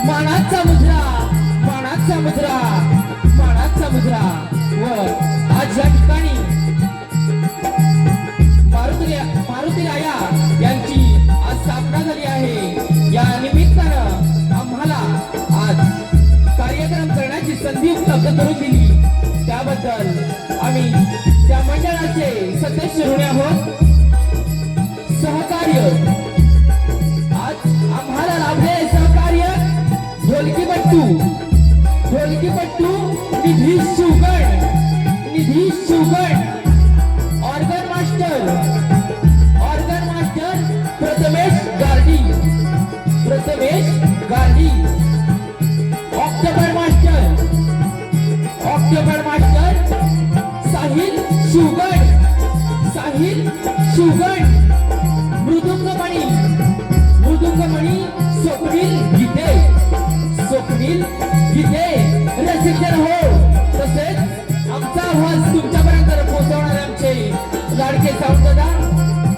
मानाचा मानाचा मुद्रा मानाचा मुद्रा व आज या ठिकाणी मारुती राया यांची आज स्थापना झाली आहे। या निमित्तानं आम्हाला आज कार्यक्रम करण्याची संधी उपलब्ध करून दिली त्याबद्दल आम्ही त्या मंडळाचे सदस्य ऋणी आहोत। सहकार्य आज आम्हाला लाभले सहकार्य ढोलकीपट्टू निधी शिवगण ऑर्गन मास्टर प्रथमेश गार्डी ऑक्टोबर मास्टर साहिल शिवगण मृदुंगमणी स्वप्नील गीते रसिकजन हो। तसेच आमचा आवाज तुमच्यापर्यंत पोहोचवणारे आमचे लाडके सावंतदा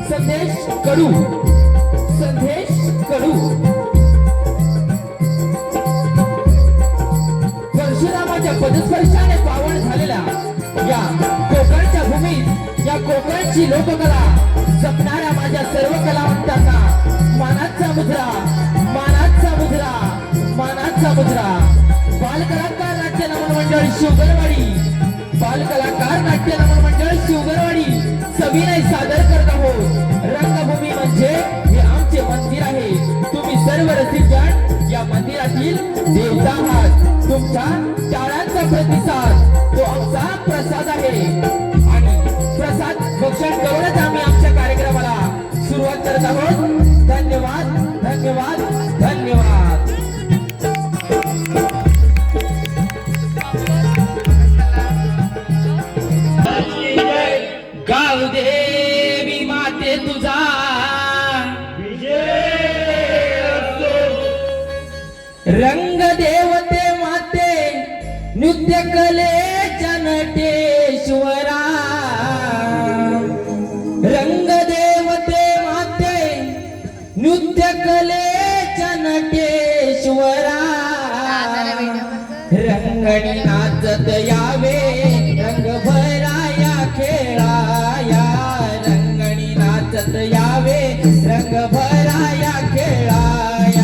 संदेश कडू परशुरामाच्या पदस्पर्शाने पावन झालेल्या या कोकणच्या भूमीत या कोकणची लोककला जपणाऱ्या माझ्या सर्व कलावंतांना मानाचा मुद्रा बालकलाकार नाट्य नमन मंडळ शिवगरवाडी सविनय सादर करत आहोत। रंगभूमी म्हणजे हे आमचे मंदिर आहे। तुम्ही सर्व रसिकजन या मंदिरातील देवता आहात। तुमच्या टाळ्यांचा प्रतिसाद तो आमचा प्रसाद आहे आणि प्रसाद भक्षण करूनच आम्ही आमच्या कार्यक्रमाला सुरुवात करत आहोत। धन्यवाद धन्यवाद धन्यवाद। गावदेवी माते तुझा रंग देवते माते नृत्य कलेच्या नटेश्वरा रंग देवते माते नृत्य कलेच्या नटेश्वरा रंगणी नाचत यावे रंग भराया खेळाया रंगणी नाचत यावे रंग भराया खेळाया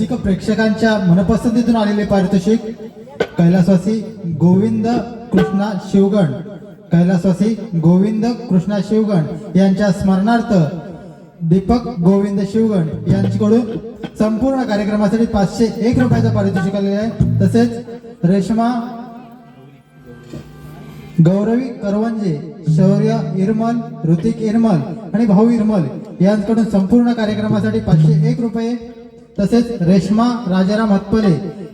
रसिक प्रेक्षकांच्या मनपसंतीतून आलेले पारितोषिक कैलासवासी गोविंद कृष्णा शिवगण, कैलासवासी गोविंद कृष्णा शिवगण यांच्या स्मरणार्थ दीपक गोविंद शिवगण यांच्याकडून संपूर्ण कार्यक्रमासाठी 501 रुपयाचं पारितोषिक आलेले आहे. तसेच रेश्मा गौरवी करवंजे, शौर्य इरमल, ऋतिक इरमल आणि भाऊ इरमल यांच्याकडून संपूर्ण कार्यक्रमासाठी 501 रुपये. तसेच रेश्मा राजाराम हतपले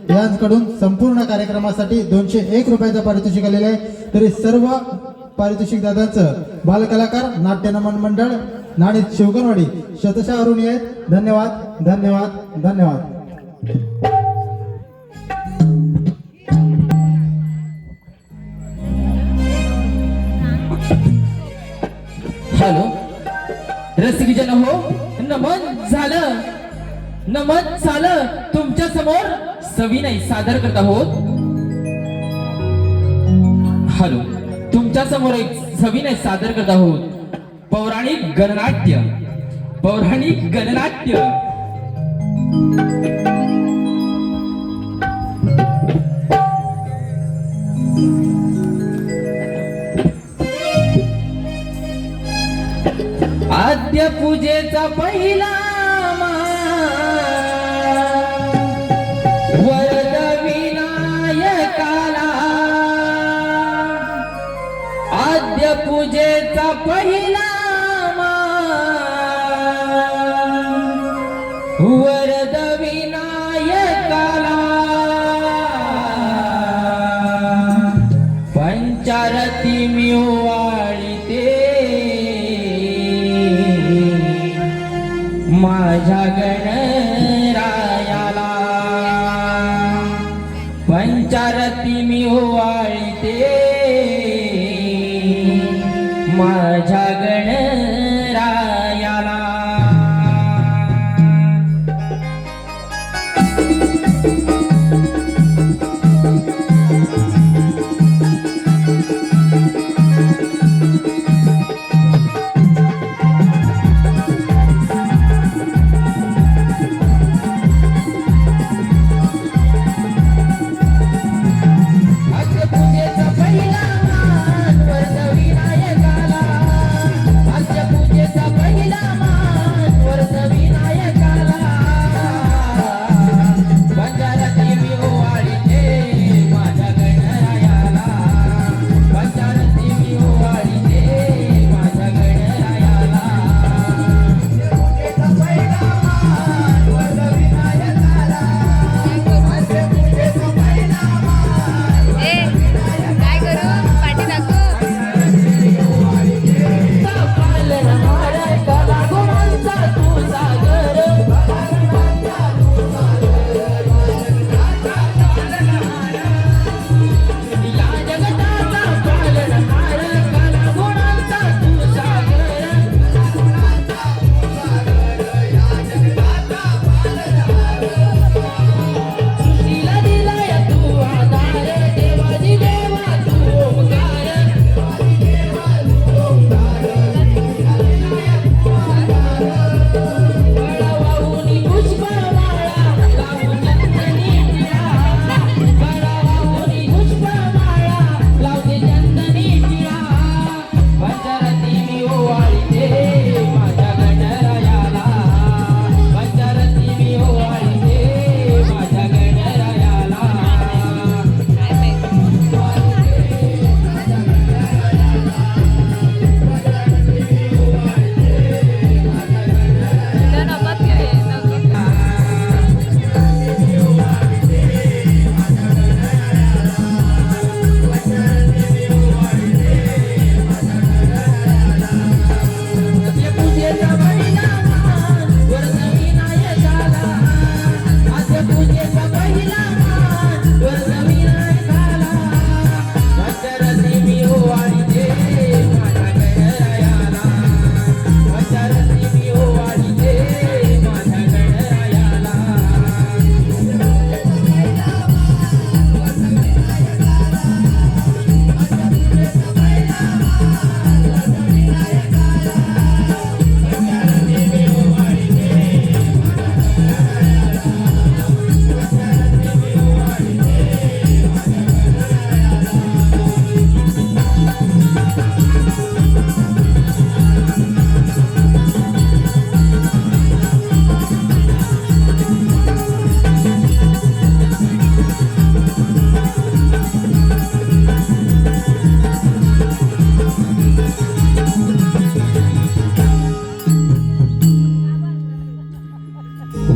यांच्याकडून संपूर्ण कार्यक्रमासाठी 201 रुपयाचं पारितोषिक आलेलं आहे. तरी सर्व पारितोषिक दादांचं बालकलाकार नाट्य नमन मंडळ नाणी शिवगणवाडी शतशः ऋणी आहेत. धन्यवाद धन्यवाद धन्यवाद. हॅलो रसिकजन हो, नमन झालं तुमच्या समोर सविनय सादर करत आहोत. हॅलो तुमच्या समोर एक सविनय सादर करत आहोत पौराणिक गणनाट्य. आद्य पूजेचा पहिला वरद विनायकाला, आद्य पूजेचा पहिला वरद विनायकाला, पंचारती मिवाळीते माझ्या गणरायाला, पंचारती मिवाळीते माझ्या गणरायाला. आद्य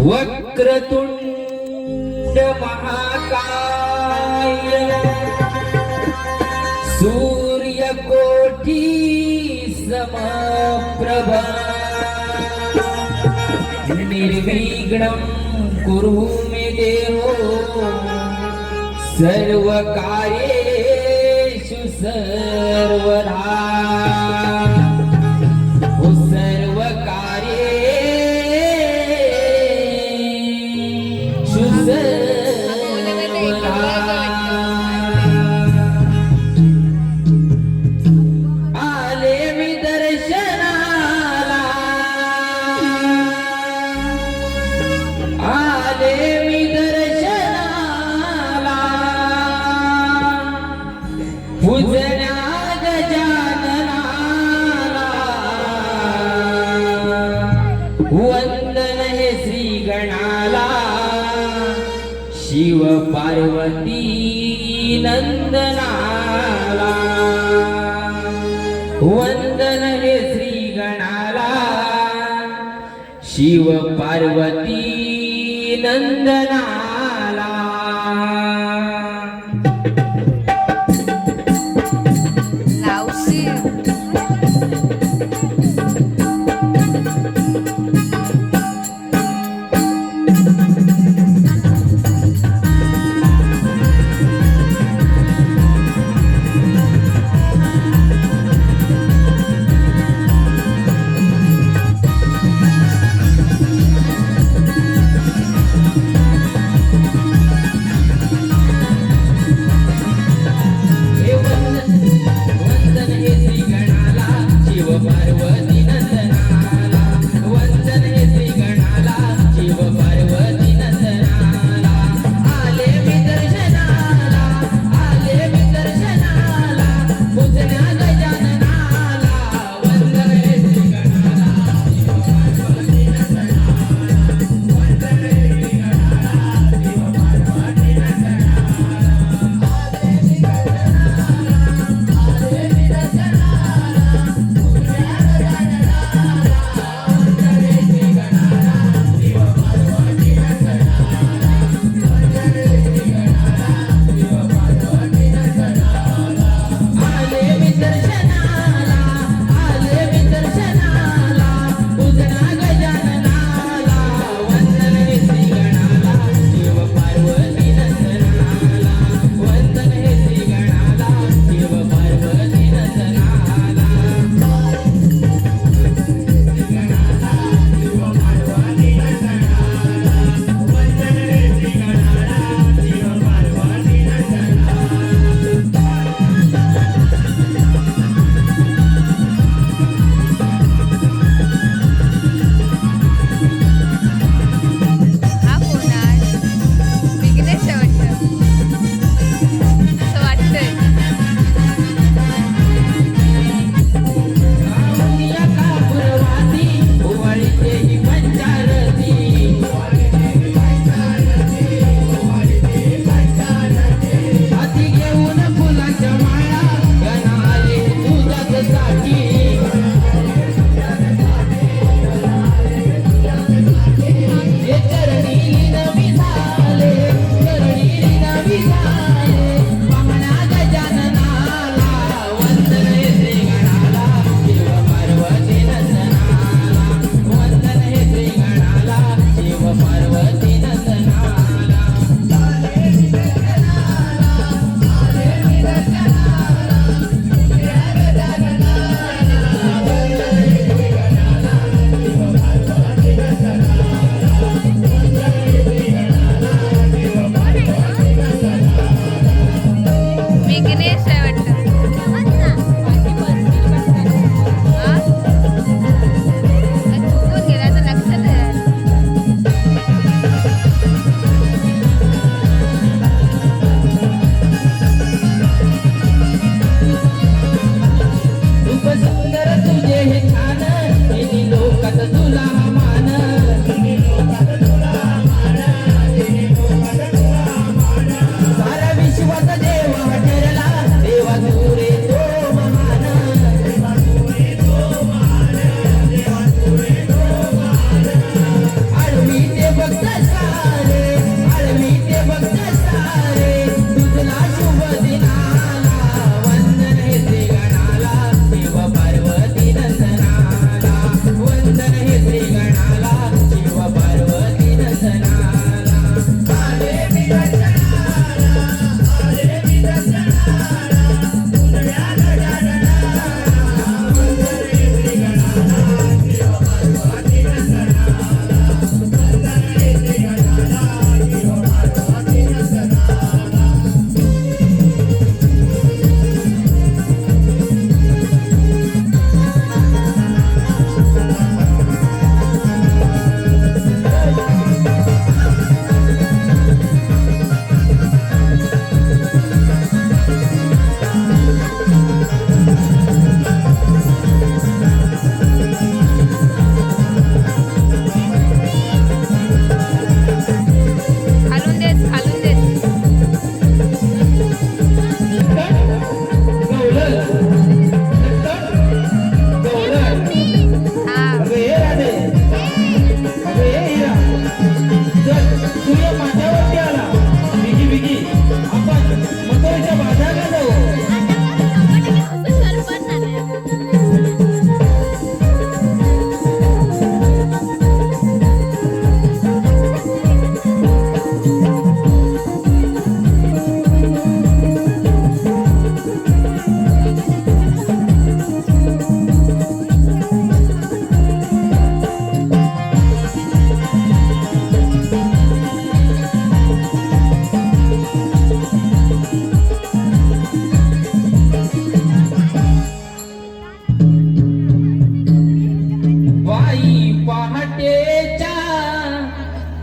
वक्रतुंड महाकाय सूर्यकोटी समप्रभा निर्विघ्नं कुरु मे देवो सर्वकार्येषु सर्वदा ओ सर्वकार्येषु सर्वदा आले मी दर्शनाला आले मी दर्शनाला पूजन्या गजाननाला वंदन हे श्री गणाला शिव पार्वती नंदनाला वंदन हे श्री गणाला शिव पार्वती नंदनाला लावशी हे वंदन हे श्री गणाला शिव पार्वती नंदनाला वंदन हे श्री गणाला शिव पार्वती नंदनाला आले मी दर्शनाला आले मी दर्शनाला पूजन्या गजाननाला वंदन हे श्री गणाला शिव पार्वती नंदनाला वंदन हे श्री गणाला शिव पार्वती नंदनाला आले मी दर्शनाला आले मी दर्शनाला पूजन्या गजाननाला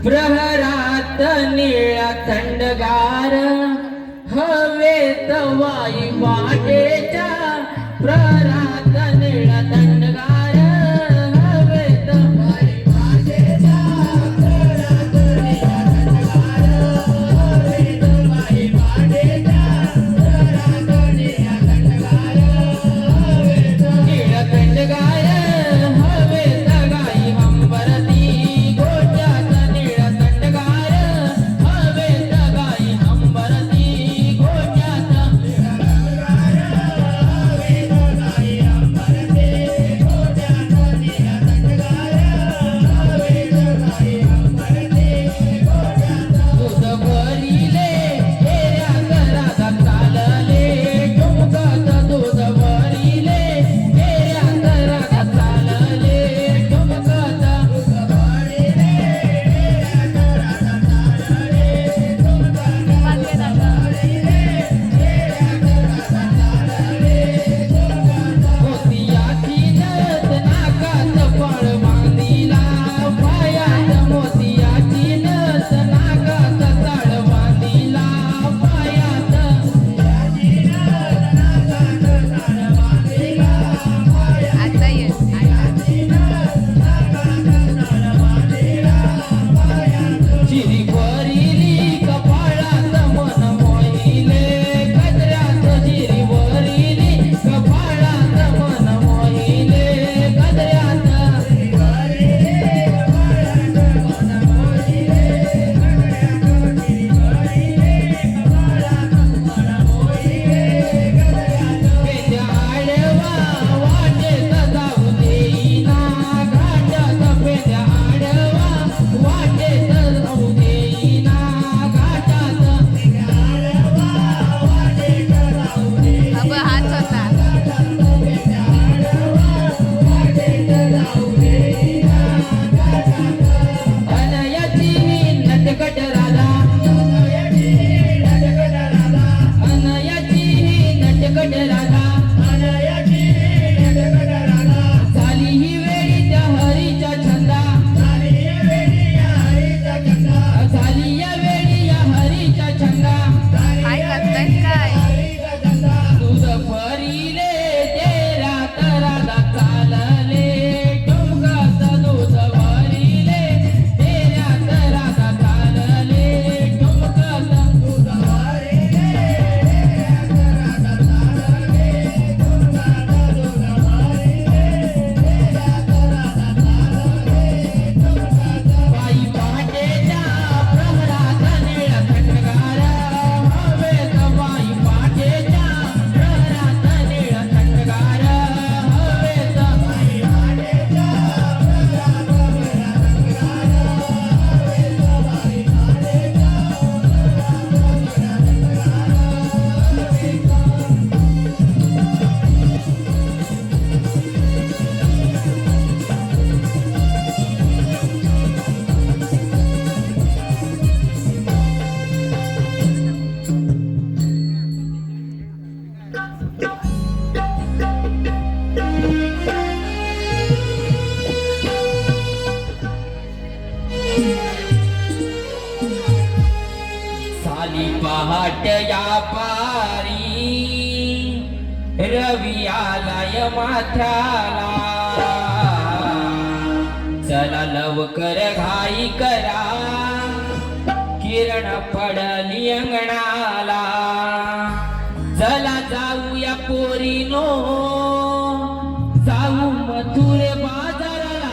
प्रहरात निळा थंडगार हवेत वाई वाटेच्या प्रहरात निळा थंडगार हवेत वाई वाटेच्या प्रहरात निळा थंडगार हवेत वाई वाटेच्या प्रहरात निळा थंडगार हवेत निळा थंडगार हवेत गाई हंबरती गोट्यात निळा थंडगार हवेत गाई हंबरती गोट्यात दूध भरिले हेऱ्यात रागात चालले ठुमकत दूध भरिले हेऱ्यात रागात चालले ठुमकत दूध भरिले हेऱ्यात रागात चालले मोतियाची नथ नाकात फळ बांधिला पायात मोतियाची नथ नाकात तळ बांधिला पायात आता ये चिरी भरिली कपाळात मन मोहिले गजऱ्यात चिरी भरिली कपाळात मन मोहिले गजऱ्यात पेंड्या आडवा वाटेत जाऊ देईना घाटात पेंड्या आडवा वाटेत जाऊ देईना घाटात अब हाच होता अनयाची नटखट राधा अनयाची नटखट राधा झाली ही वेळी त्या हरीच्या छंदा झाली या वेळी या हरीच्या छंदा काय करताय काय दूध भरिले तेरात राधा चालले ठुमकत दूध भरिले तेरात राधा चालले ठुमकत दूध भरिले बाई पाटेच्या प्रहरात निळा थंडगार हवेत बाई पाटेच्या प्रहरात निळा थंडगार हवेत बाई पाटेच्या साली पहाट या पारी रवी आलाय माथ्याला चला लवकर घाई करा किरण पडली अंगणाला चला जाऊया पोरीनो जाऊ मथुरे बाजाराला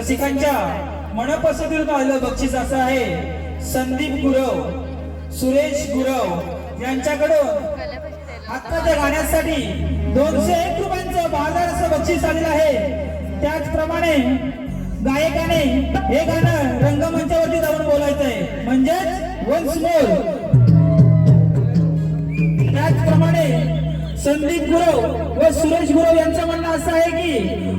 रसिकांच्या मनपसंतीतून आलेलं बक्षीस असं आहे संदीप गुरव सुरेश गुरव यांच्याकडून आत्ताच्या गाण्यासाठी 201 रुपयांचं बहादर असं बक्षीस आलेलं आहे. त्याचप्रमाणे गायकाने हे गाणं रंगमंचावरती जाऊन बोलायचंय म्हणजेच वन्स मोर. त्याचप्रमाणे संदीप गुरव व सुरेश गुरव यांचं म्हणणं असं आहे की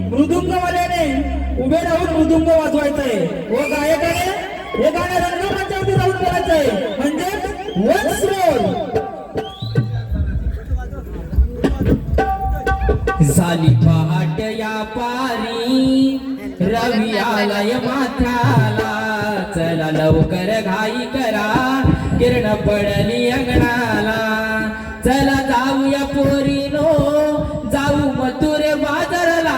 मृदुंगवाल्याने उभे राहून मृदुंग वाजवायचंय व गायकाने हे गाणं रंगमंचावरती जाऊन बोलायचंय म्हणजेच वन्स मोर. झाली पहाट या पारी रवी आलाय माथ्याला, चला लवकर घाई करा किरण पडली अंगणाला. चला जाऊया पोरीनो जाऊ मथुरे बाजारला.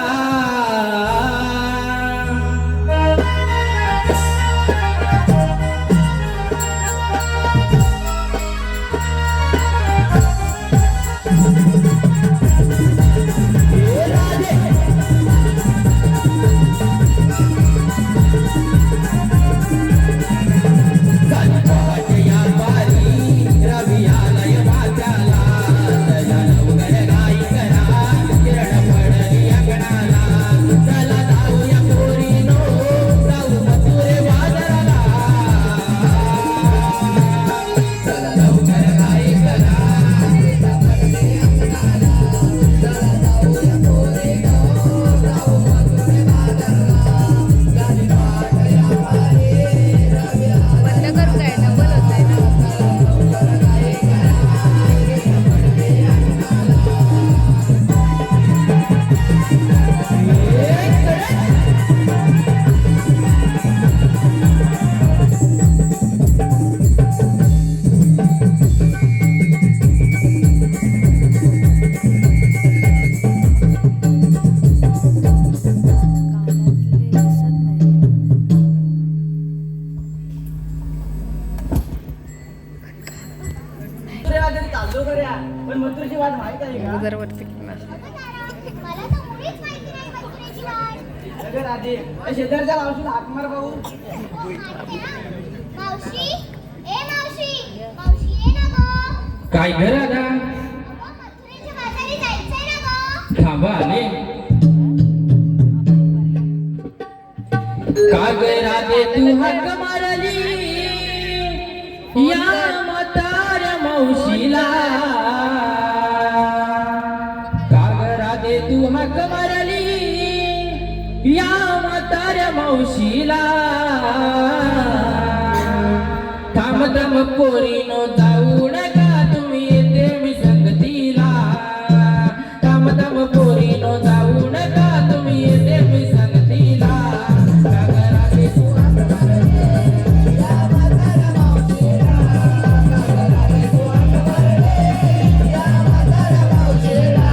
वरती मला तर मुळीच माहिती नाही मथुरेची वाट. शेजारच्या मावशीला हाक मार भाऊ. मावशी ए मावशी मावशी ये ना गं. काय घर आला अगं, मथुरेच्या बाजारी जायचंय ना गं. थांबा आले. का गैरा दे तू हाक मारली या म्हाताऱ्या मावशीला. तू हाक मारली या म्हाताऱ्या मावशीला. थांब थांब पोरीनो जाऊ नका तुम्ही येते मी संगतीला. थांब थांब पोरीनो जाऊ नका तुम्ही येते मी संगतीला. कागराचे तू हाक मारली या म्हाताऱ्या मावशीला. कागराचे तू हाक मारली या म्हाताऱ्या मावशीला.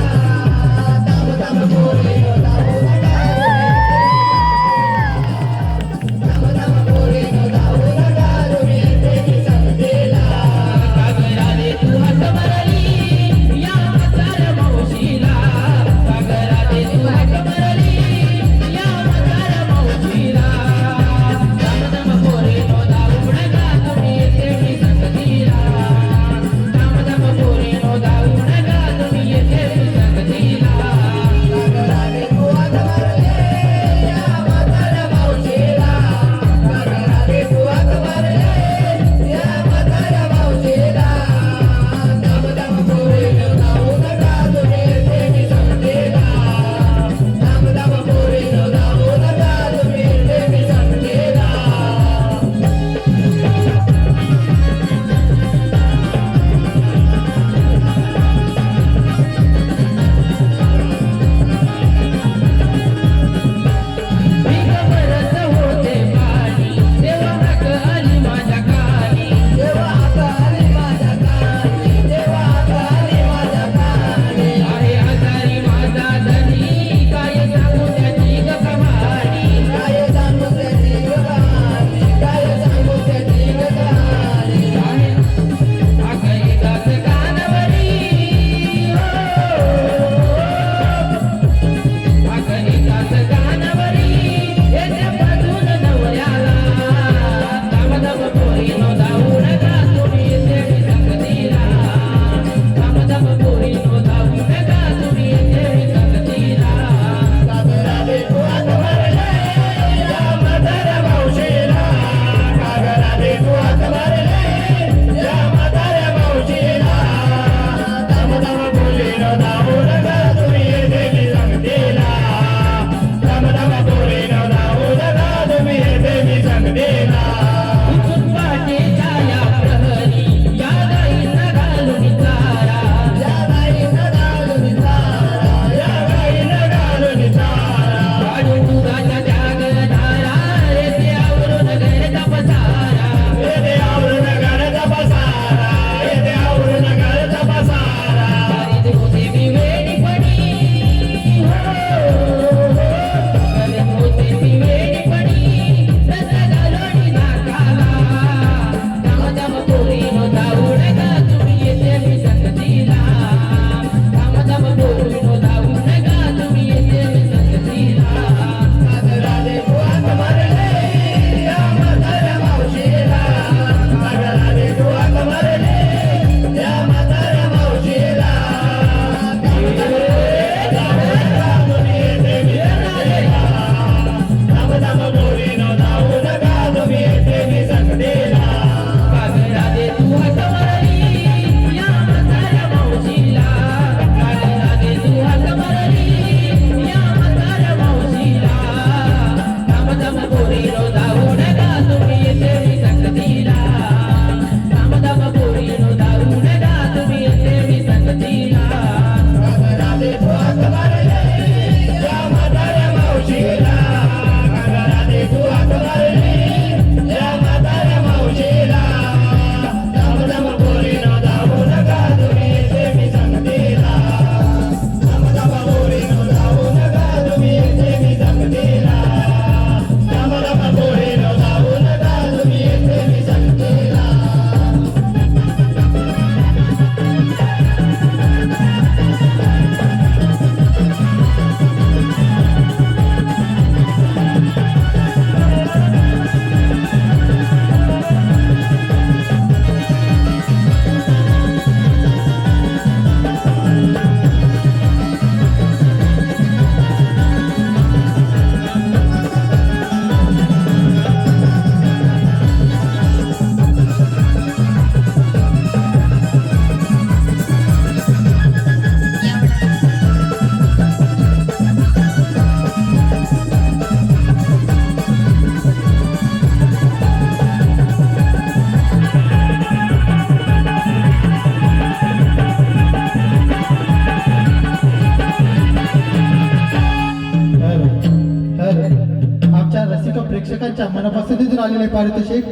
प्रेक्षकांच्या मनपसंतीतून आलेले पारितोषिक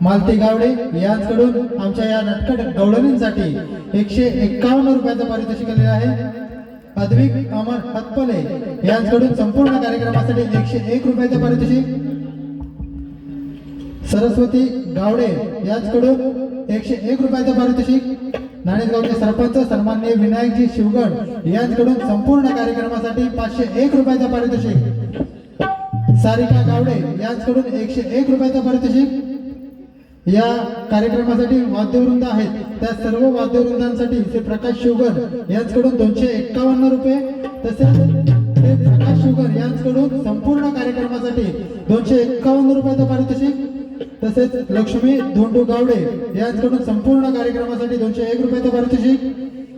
मालती गावडे यांच्याकडून आमच्या या नटखट गवळणींसाठी 151 रुपयाचं पारितोषिक आलेलं आहे. अद्विक अमर हतपले यांच्याकडून संपूर्ण कार्यक्रमासाठी 101 रुपयाचं पारितोषिक. सरस्वती गावडे यांच्याकडून 101 रुपयाचं पारितोषिक. नाणेगावचे सरपंच सन्माननीय विनायकजी शिवगड यांच्याकडून संपूर्ण कार्यक्रमासाठी 501 रुपयाचं पारितोषिक. सारिका गावडे यांच्याकडून 101 रुपयाचं पारितोषिक. या कार्यक्रमासाठी वाद्यवृंद आहेत, त्या सर्व वाद्यवृंदांसाठी श्री प्रकाश शिवगर यांच्याकडून 251 रुपये, तसेच श्री प्रकाश शिवगर यांच्याकडून संपूर्ण कार्यक्रमासाठी 251 रुपयाचं पारितोषिक. तसेच लक्ष्मी धोंडू गावडे यांच्याकडून संपूर्ण कार्यक्रमासाठी 201 रुपयाचं पारितोषिक.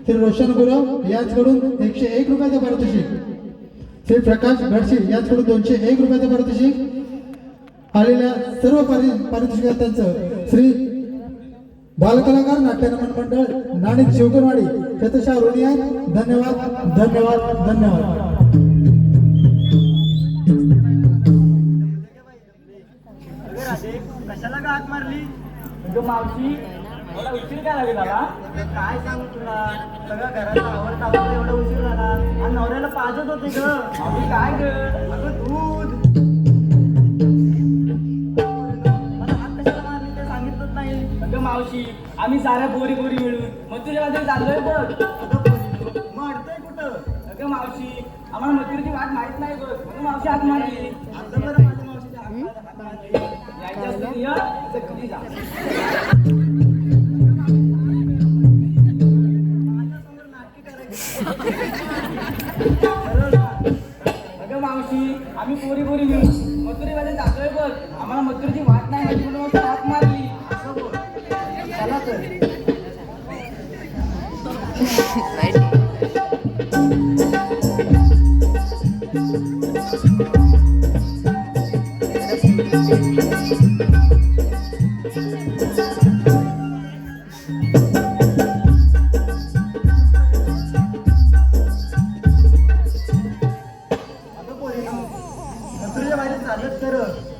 श्री रोशन गुरव यांच्याकडून 101 रुपयाचं पारितोषिक. श्री प्रकाश गडशी यांच्याकडून 201 रुपयाचं पारितोषिक. आलेल्या सर्व पारितोषिकांचं श्री बालकलाकार नाट्यरमण मंडळ नाणिक शिवकरवाडी शतशः ऋणी आहेत. धन्यवाद धन्यवाद धन्यवाद. कशाला का हात मारली मावशी? मला उशीर काय लागेल दादा? काय सांगू तुला, सगळं घरात आवडता एवढा उशीर झाला आणि नवऱ्याला पाजत होते ग. आम्ही काय ग? अगं दूध. मला हात कशाला मारली ते सांगितलंच नाही. अगं मावशी, आम्ही साऱ्या बोरी मिळून मग तुझ्या बाजूला चाललोय बघ. मग अडतंय कुठं? अगं मावशी, आम्हाला मजुरीची वाट माहित नाही बघ, म्हणून मावशी हात मारली. आता बरं माझ्या मावशीच्या हात मारली. यायच्या असतील या, तर कधी जा. अगं मावशी, आम्ही पोरी मिळून मथुरेमध्ये जातोय बघ, आम्हाला मथुरेची वाट नाही माहिती म्हणून मग हात मारली. असं बोल. चला तर.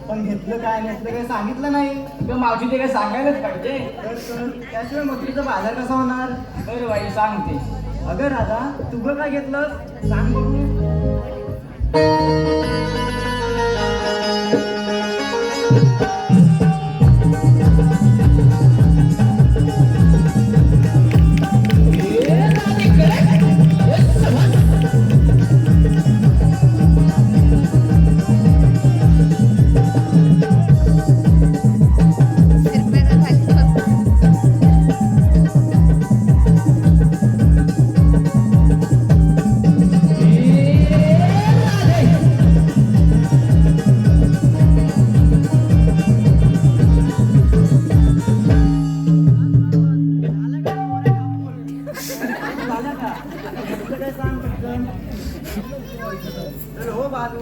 पण घेतलं काय नसलं काय सांगितलं नाही. मावशी ते काय सांगायलाच पाहिजे. त्याशिवाय मथुरीचा बाजार कसा होणार? बरं बाई सांगते. अगं राधा, तुझं काय घेतलं सांग बघू. हो बालू.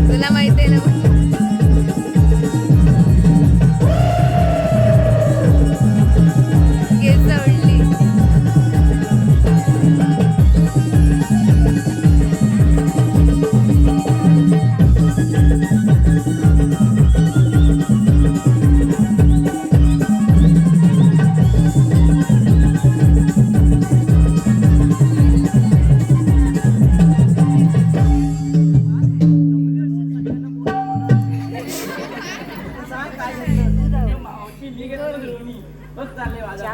तुला माहिती आहे ना? केस ओढली. बस चालले माझ्या.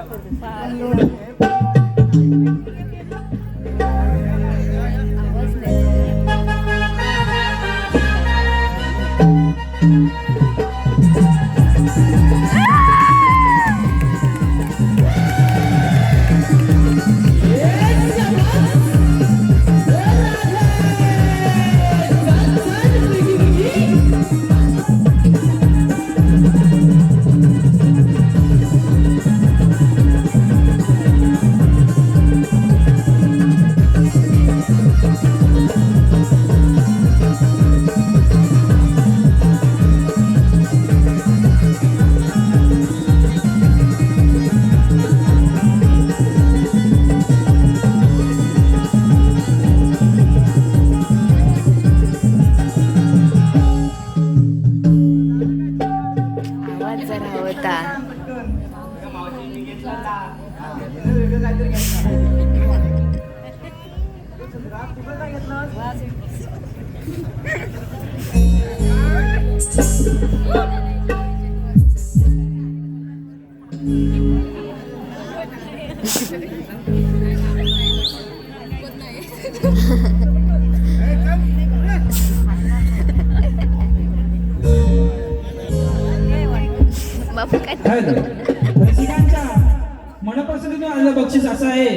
आता बापू काय काय झालं? रसिकांच्या मनपसंतीतून आलेलं बक्षीस असं आहे.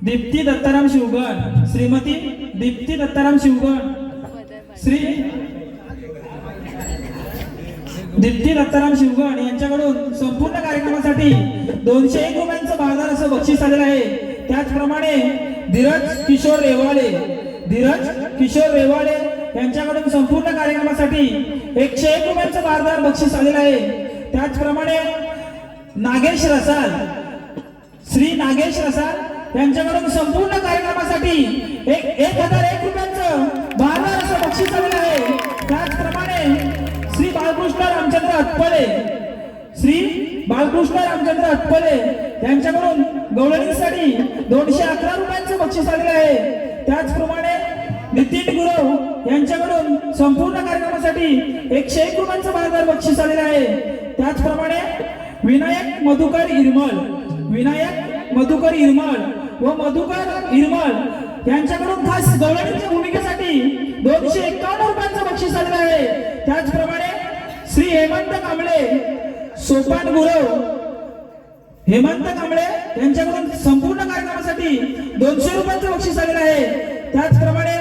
दीप्ती दत्ताराम शिवगण, श्रीमती दीप्ती दत्ताराम शिवगण, श्री दीप्ती दत्ताराम शिवगण यांच्याकडून संपूर्ण कार्यक्रमासाठी 201 रुपयांचं भारदार असं बक्षीस आलेलं आहे. त्याचप्रमाणे धीरज किशोर रेवाळे यांच्याकडून संपूर्ण कार्यक्रमासाठी 101 रुपयांचं भारदार बक्षीस आलेलं आहे. त्याचप्रमाणे नागेश रसाल, श्री नागेश रसाल यांच्याकडून संपूर्ण कार्यक्रमासाठी 1001 रुपयांचं भारदार असं बक्षीस आलेलं आहे. त्याचप्रमाणे श्री बाळकृष्ण रामचंद्र अटपले यांच्याकडून गवळणीसाठी 211 रुपयांचं बक्षीस आलेलं आहे. त्याचप्रमाणे नितीन गुरव यांच्याकडून संपूर्ण कार्यक्रमासाठी 101 रुपयांचं भारदार बक्षीस आलेलं आहे. त्याचप्रमाणे विनायक मधुकर इरमळ व मधुकर इरमळ यांच्याकडून खास गवळणीच्या भूमिकेसाठी 251 रुपयांचं बक्षीस आलेलं आहे. त्याचप्रमाणे श्री हेमंत कांबळे यांच्याकडून संपूर्ण कार्यक्रमासाठी 200 रुपयांचं बक्षीस आलेलं आहे. त्याचप्रमाणे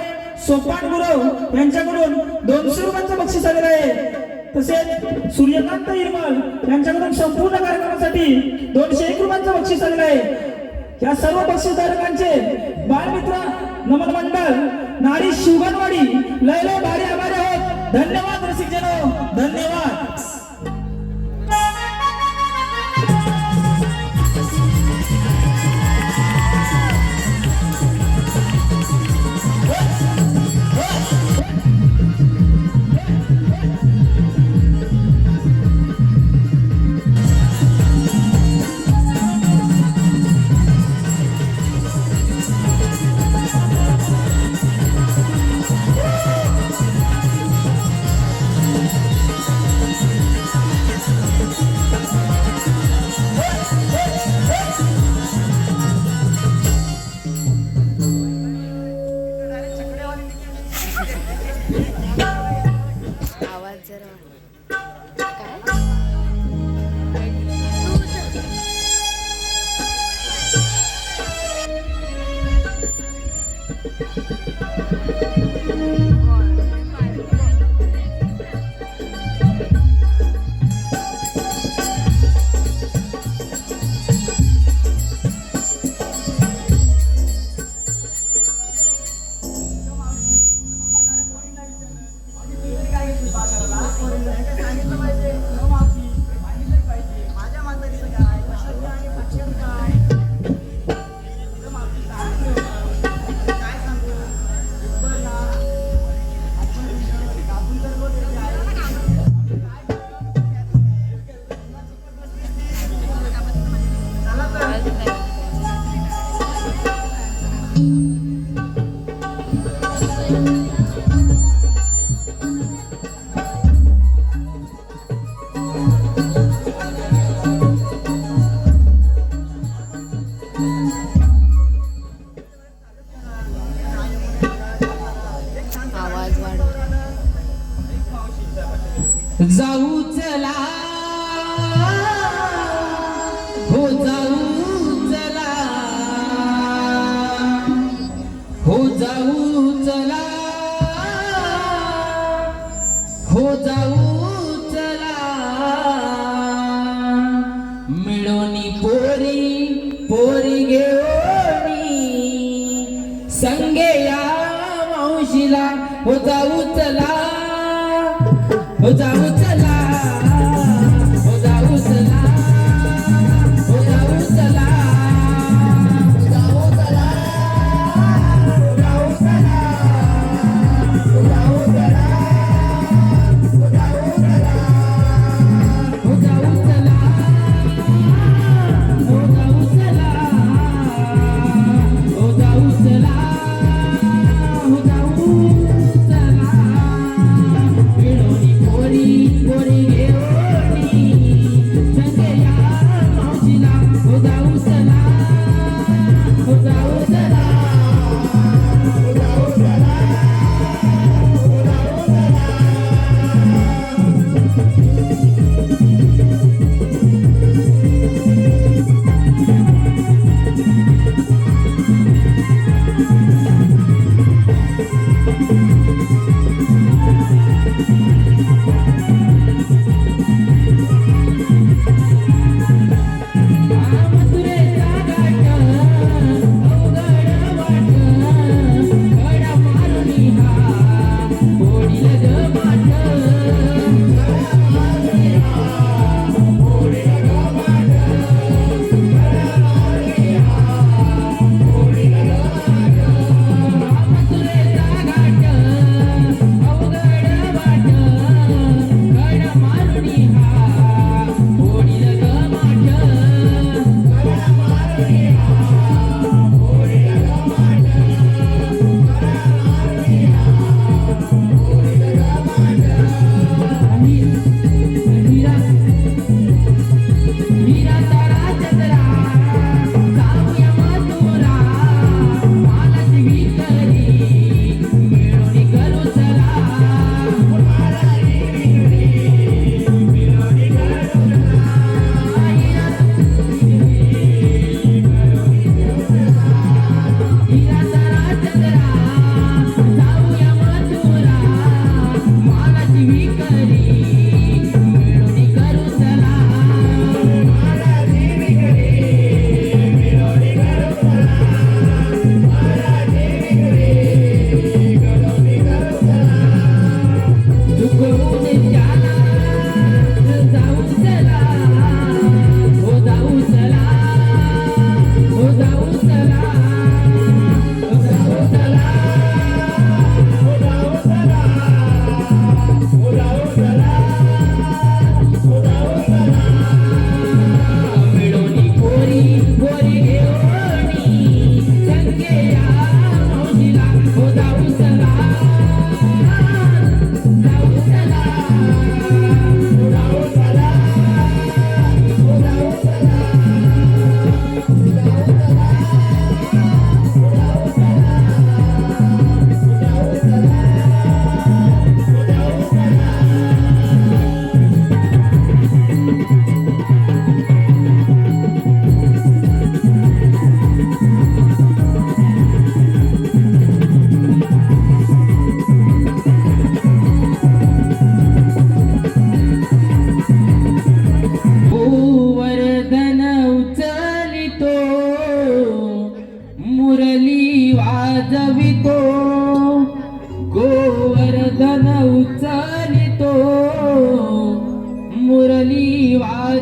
सोपान गुरव यांच्याकडून 200 रुपयांचं बक्षीस आलेलं आहे. तसेच सूर्यकांत इरमल यांच्याकडून संपूर्ण कार्यक्रमासाठी 201 रुपयांचं बक्षीस आलेलं आहे. या सर्व बक्षीसधारकांचे बालमित्र नमन मंडळ नारी शिवगणवाडी लय भारी आभारी आहोत. धन्यवाद रसिकजनो, धन्यवाद. आवाज जरा आवाज वाढव. जाऊ चला हो जाऊ चला हो जाऊ चला हो जाऊ चला मिळोनी पोरी घेऊनी संगे या मावशीला हो जाऊ चला हो जाऊ चला हो जाऊ चला हो जाऊ चला हो जाऊ चला हो जाऊ चला हो जाऊ चला हो जाऊ चला हो जाऊ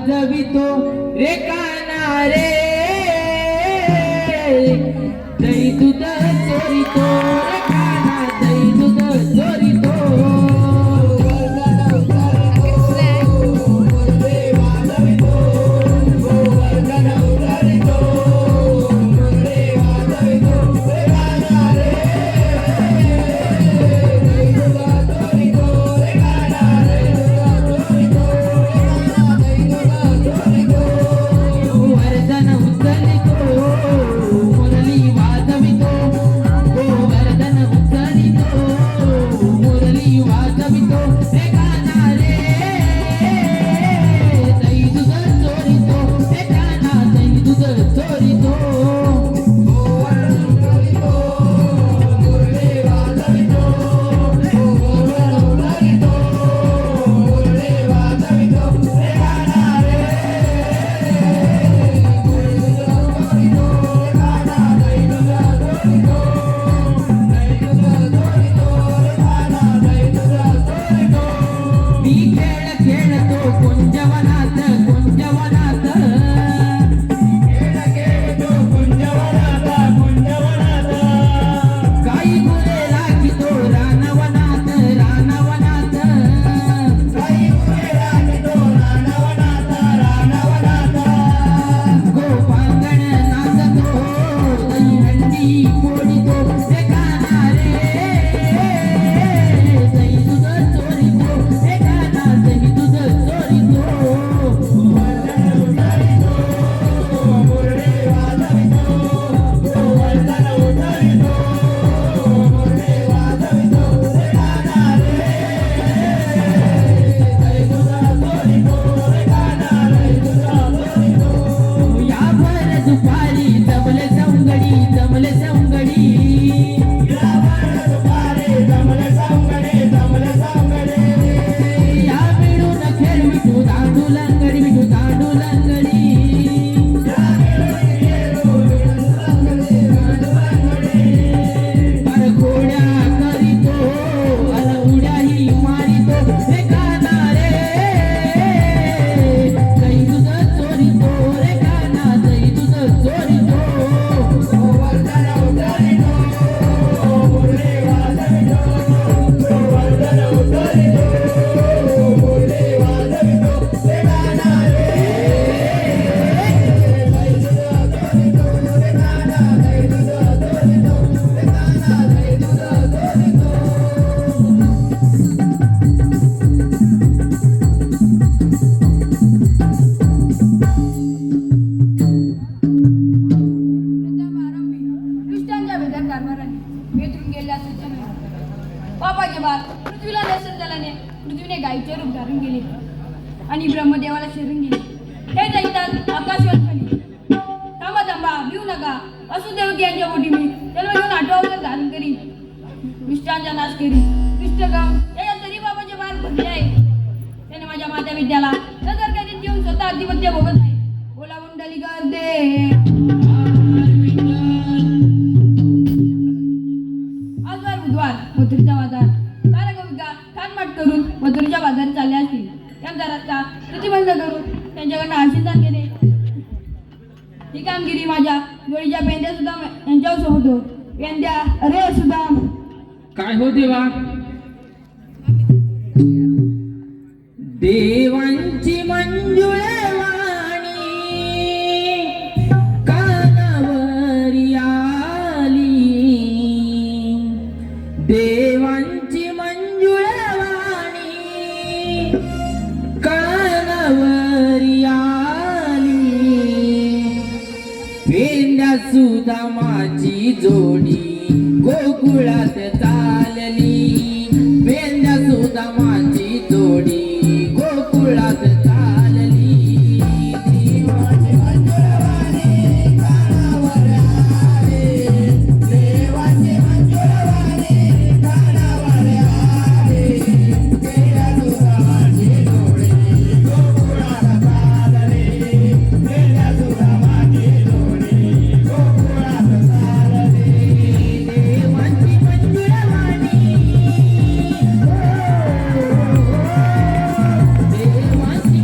वाजवितो रे काना रे दही दूध चोरितो रे काना दही दूध चोरितो गोवर्धन उचलितो मुरली वाजवितो गोवर्धन उचलितो मुरली वाजवितो रे काना रे दही दूध चोरितो रे काना दही दूध चोरितो मी खेळ खेळतो कुंजवनात कुंजवनात काही गुरे राखितो रानवनात रानवनात गोपांगण नाचतो दहीहंडी फोडितो रे काना रे दही दूध चोरितो रे काना दही दूध चोरितो या भर दुपारी जमले सवंगडी या मिळून खेळ विठू दांडू लंगडी विठू दांडू लंगडी पर घोड्या करीतो अन उड्याही मारितो रे काना रे दही दूध चोरितो रे काना दही दूध चोरितो दुष्टांच्या वेदात कारभाराने वेधून गेल्या सूचना पापाचे बाळ पृथ्वीला दर्शन झाल्याने पृथ्वीने गायीचे रूप धारण केले आणि ब्रह्मदेवाला शरण गेले हे दैतात आकाशवाद खाली थांबा थांबा भिऊ नका वसुदेवकी यांच्या पोटी मी जन्म घेऊन आठवावर धारण करी दुष्टांचा नाश करी दुष्ट गाव या तरी बाबाचे बाळ भरले आहे त्याने माझ्या माता विद्याला नजर करीत घेऊन स्वतः आधिपत्य भोगत आहे बोला कुंडली करते आजवार बुधवार मथुरीचा बाजार सारा गोपिका ठाणमाट करून मथुरीच्या बाजारात चालल्या असतील त्यांचा रस्ता प्रतिबंध करून त्यांच्याकडनं आशीर्वाद घेणे ही कामगिरी माझ्या जोडीच्या पेंद्या सुद्धा यांच्यावर सोबतो पेंद्या अरे सुद्धा काय हो देवा देवांची मंजुळ वाणी कानावरी आली देवांची मंजुळ वाणी कानावरी आली पेंड्या सुद्धा माझी जोडी गोकुळात चालली पेंड्या सुद्धा माझी जोडी गोकुळात चालली देवांची मंजुळवाणी कानावर आले देवांची मंजुळवाणी कानावर आले पेंड्या सुद्धा माझी जोडी गोकुळात चालली पेंड्या सुद्धा माझी जोडी गोकुळात चालली देवांची मंजुळवाणी देवांची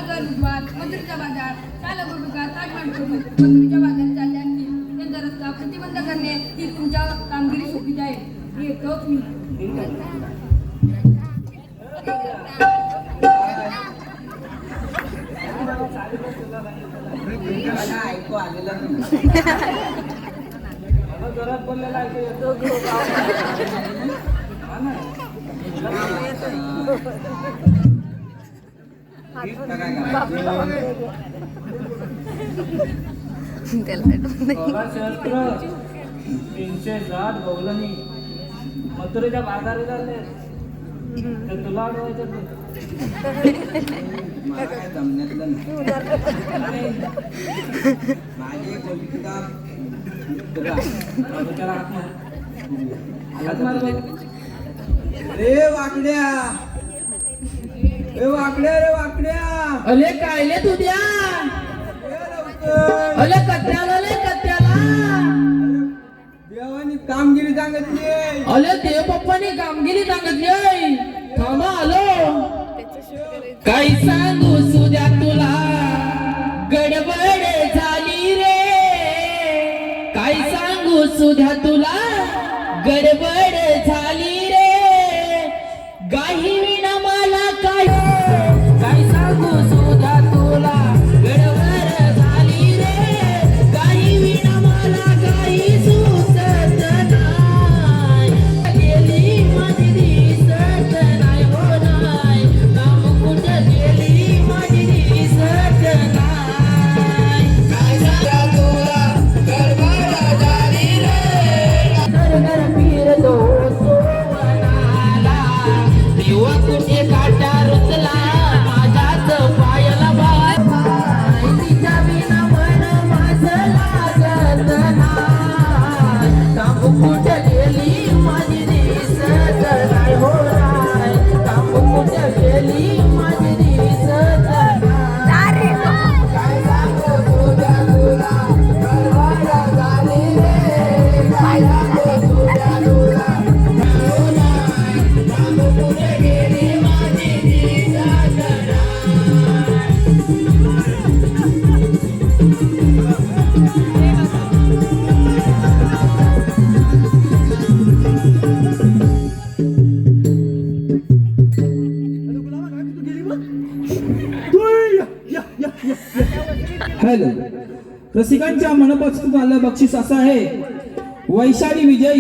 सागर उद्वार मथुरेचा बाजार चाल गोपिका ताटमाट करून मथुरेच्या बाजारात चालले आणखी त्यांचा रस्ता प्रतिबंध करणे ही तुमच्या कामगिरी सोपीच आहे हे येतोच मी ऐकू आलेलं नाही. त्याला 360 बौलनी मथुरेच्या बाजारात आले तर तुला अडवायचं मला काय जमण्यातलं नाही. माझी गोपिका तुला रे वाकड्या रे वाकड्या अले कायले तू द्या अले कत्याला देवानी कामगिरी सांगितली. अले देव पप्पानी कामगिरी सांगितली थांबा आलो काय सांगू सुद्या तुला गडबड झाली रे काय सांगू सुद्या तुला गडबड झाली रे गाही विना मला काय काय सांगू सुद्या तुला गडबड झाली रे गाही विना मला काही सुचत नाही गेली माझी दिसत नाही हो नाही काम कुठं गेली माझी दिसत नाही काय सांगू तुला गडबड झाली रे घर फिरतो सोवनाला देवा कुठे काटा रुतला माझ्याच पायाला बाय तिच्या विना मन माझं लागत नाही काम कुठं गेली माझी दिसत नाही हो नाही काम कुठं गेली माझी दिसत नाही काय सांगू तुझ्या तुला गडबड झाली रे काय सांगू तुझ्या तुला हो नाही काम कुठं गेली माझी दिसत नाही हॅलो रसिकांच्या मनपासून आलं बक्षीस असं आहे वैशाली विजय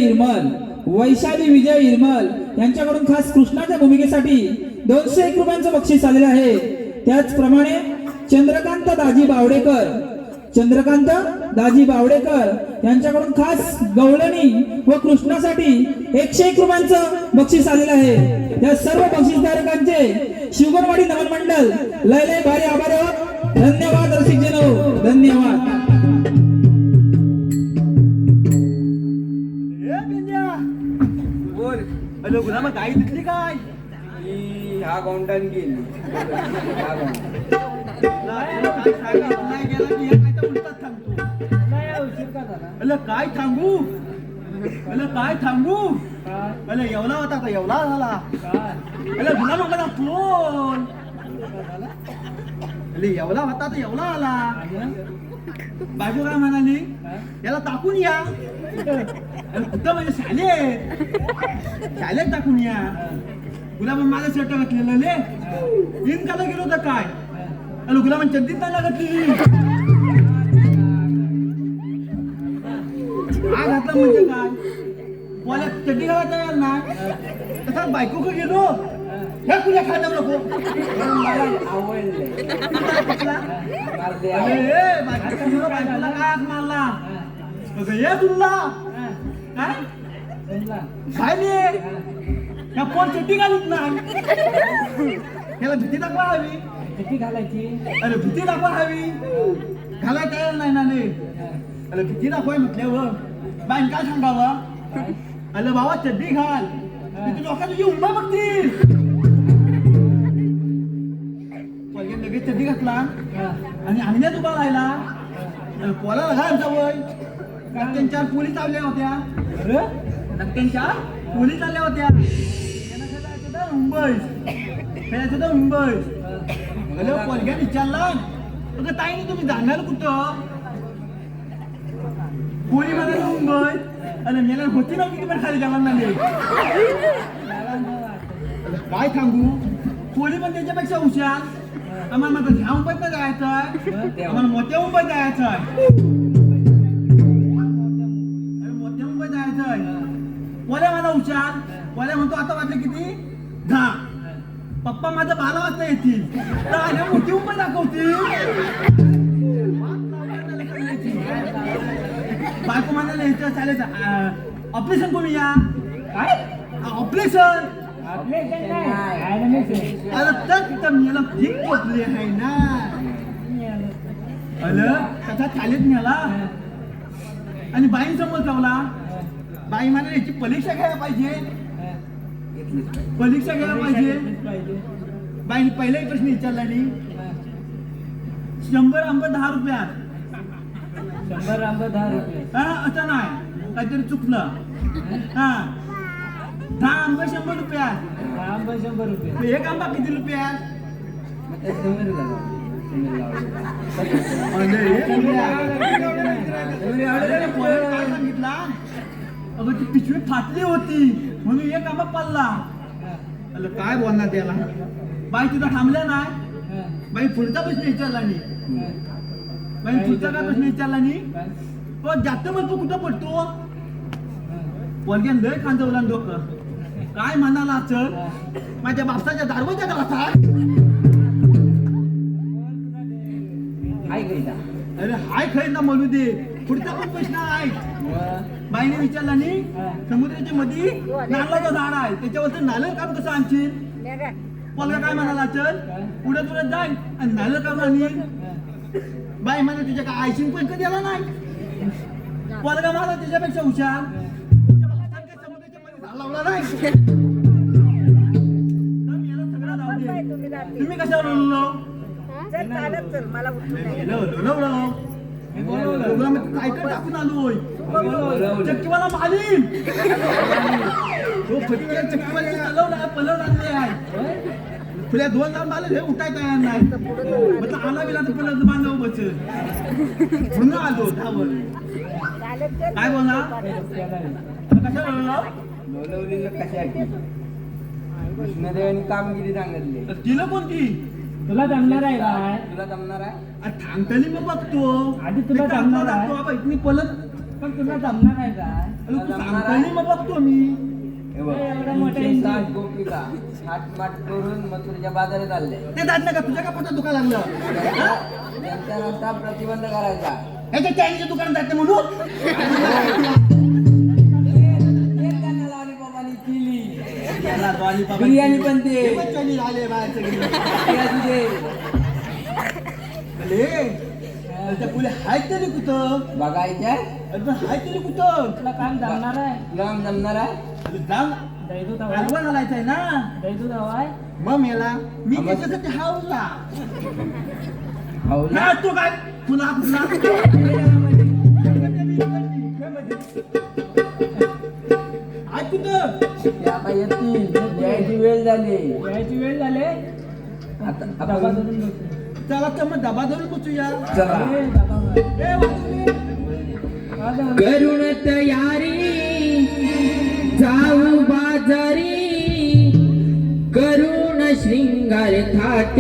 इरमल यांच्याकडून खास कृष्णाच्या भूमिकेसाठी 201 रुपयांचं बक्षीस आलेलं आहे. त्याचप्रमाणे चंद्रकांत दाजी बावडेकर यांच्याकडून खास गवळणी व कृष्णासाठी 101 रुपयांचं बक्षीस आलेलं आहे. या सर्व बक्षीसधारकांचे शिवगणवाडी नमन मंडळ लय भारी आभार आहोत. धन्यवाद रसिकजनो, धन्यवाद. बोल हॅलो गुलाम गाई दिसली काय ह्या गौंडान गेली. काय थांबू अरे एवढा होता आता एवढा झाला अरे गुलाम मला फोन अरे एवढा होता तर एवढा आला बायको काय म्हणाली याला टाकून या अरे कुठं म्हणजे शाळेत टाकून या गुलाम माझं शर्ट घातलेलं ले इन काला गेलो होता काय अरे गुलाम चड्डीत नाही घातली हा घातला म्हणजे काय मला चड्डी घालायला तयार नाही तसाच बायको का गेलो हे तुझ्या खायला नको बायकोला काय मारला ये तुला काय या कोण चड्डी घालत नाही त्याला भीती दाखवा हवी भीती घालायची अरे भीती दाखवा हवी घालाय तयार नाही ना रे अरे भीती दाखवाय म्हटल्यावर बाईन काय सांगावं अरे बाबा चड्डी घाल तिथे लोक तुझी उंबा बघतील लगेच चड्डी घातला आणि अंगण्यात उभा राहिला पोलाला घाल जवळ त्यांच्या पोलीस आल्या होत्या त्यांच्या पोलीस आल्या होत्या मुंबई मुंबई हॅलो पोरग्या विचारला अगं ताईने तुम्ही जाणार कुठं कोणी मला मुंबई अरे मेला होती ना किती पण खाली जाणार नाही काय सांगू कोणी पण त्याच्यापेक्षा हुशार आम्हाला माझं ह्या मुंबईत जायचं आहे आम्हाला मोठ्या मुंबईत जायचं आहे अरे मोठ्या मुंबईत जायचं आहे कोण्या माझा हुशार कोण्या म्हणतो आता वाटलं किती 10 पप्पा माझं 12 वाजता येतील तर आल्या मोठी मुंबई दाखवतील बायको म्हणाले यायचं चालायचं ऑपरेशन करून या काय ऑपरेशन अरे तर मला ठीक पोचली आहे ना अरे कसा चालेत मला आणि बाई समोर ठेवला बाई म्हणाले याची परीक्षा घ्यायला पाहिजे परीक्षा घ्यायला पाहिजे बाईने पहिलाही प्रश्न विचारला नाही 100 आंबे 10 रुपयात 100 आंबे 10 रुपये हा असं नाही काहीतरी चुकलं हा 10 आंबे 100 रुपयात आंबे 100 रुपये एक आंबा किती रुपयात काय सांगितला अगं ती पिशवी फाटली होती म्हणून एक आंबा पडला अरे काय बोलणार त्याला बाई तिथं थांबल्या नाही बाई पुढचा प्रश्न विचारला नाही बाई पुढचा काय प्रश्न विचारला नाही पण जास्त मग कुठं पडतो पोरग्यान लय खांदवला डोकं काय म्हणाला चल माझ्या बापसाच्या दारवाच्या घरात अरे हाय खै ना म्हणू दे पुढचा पण प्रश्न आहे बाईने विचारला नाही समुद्राच्या मध्ये नारळाचं झाड आहे त्याच्यावरचं नारळ काम कसं आणशील पोरगा काय म्हणाला चल पुढे तुला जाईल आणि नारळ काम आणील बाई म्हणा तुझ्या काय आयशिंग पण कधी आला नाही पोरगा मला त्याच्यापेक्षा हुशार समुद्राच्या मध्ये झाड लावला नाही तुम्ही कशावर बोललो काय काय टाकून आलोय चक्कीवाला मालीन तो फटक्या चक्कीवाला चालवला पलवून आणले आहे खुल्या 2 लांब आले हे उठाय तयार नाही म्हटलं आला गेला तर पलवून बांधव बच म्हणून आलो धावल काय बोलला कशा बोललो कृष्णदेवानी कामगिरी सांगितली तर तिला कोणती तुला जमणार आहे काय तुला जमणार आहे थांबतानी मग बघतो आधी तुला जमणार आहे बाबा इथनी पलत पण तुला जमणार आहे काय थांबतानी मग बघतो मी हे बघ, एवढं मोठं 360 गोपिका हाटमाट करून मथुरेच्या बाजारात चालले ते दाद नका तुझ्या का पोटात दुखा लागलं त्यांचा रस्ता प्रतिबंध करायचा ह्याच्या चायनीच्या दुकानात जाते म्हणून त्यांना लॉलीपॉपानी केली त्याला लॉलीपॉप बिर्याणी पण ते हे पण चायनीज आले बाहेरचे गेले. ते असू दे. अरे, त्या पुढे हाय तरी कुठं बघायच्या अरे हाय तरी कुठं तुला काम जमणार आहे तुला जमणार आहे अरे जाम दैदू दवाय राजवा घालायचंय ना दैदू दवाय मग मेला मी त्याच्यासाठी हावला हवला ना तू काय पुन्हा पुन्हा हाय कुठं ते आता येतील यायची वेळ झाली यायची वेळ झाली आता डबा आपण धरून बसू. चला तर मग डबा धरून पोचूया चला ए, डबा मार. ए वाचली हा जाऊ. करुण तयारी जाऊ बाजारी करुण श्रृंगार थाट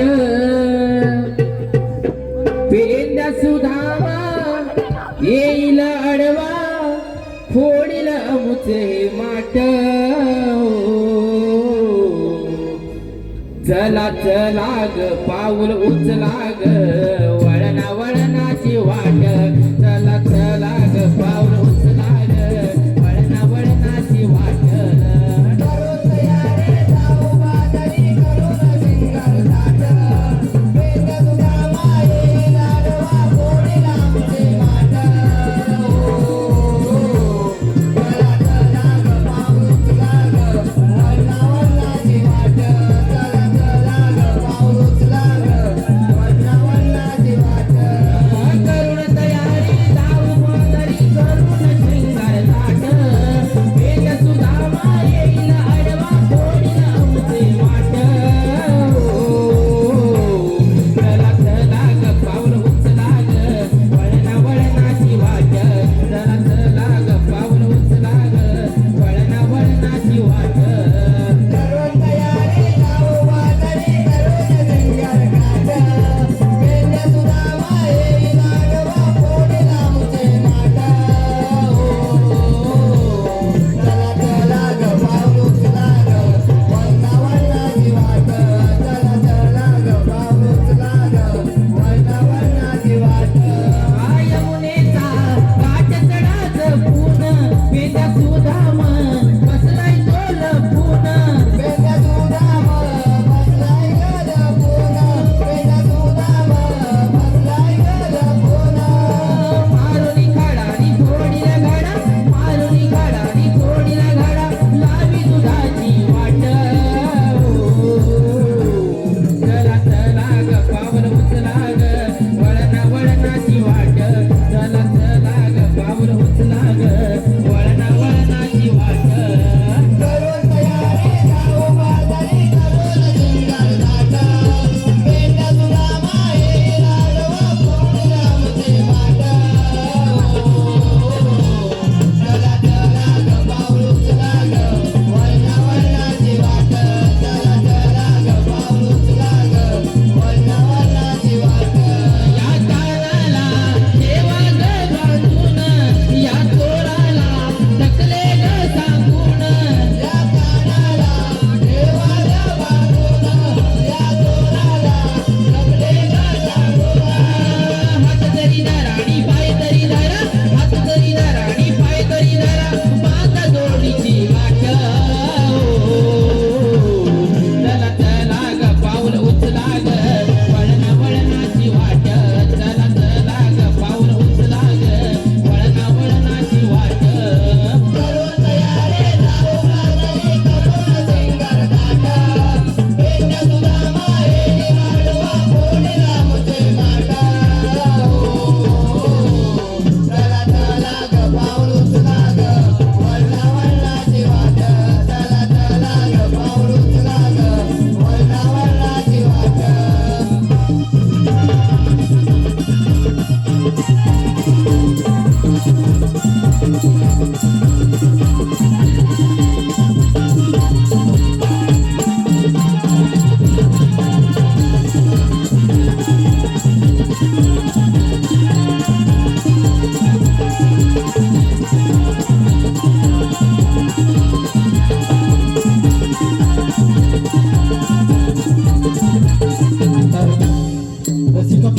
पेंद्या सुधावा येईल अडवा फोडील मुचे माट चला चला ग पाऊल उचला ग वळणा वळणाची वाट चला चला ग पाऊल उचला ग वळणा वळणाची वाट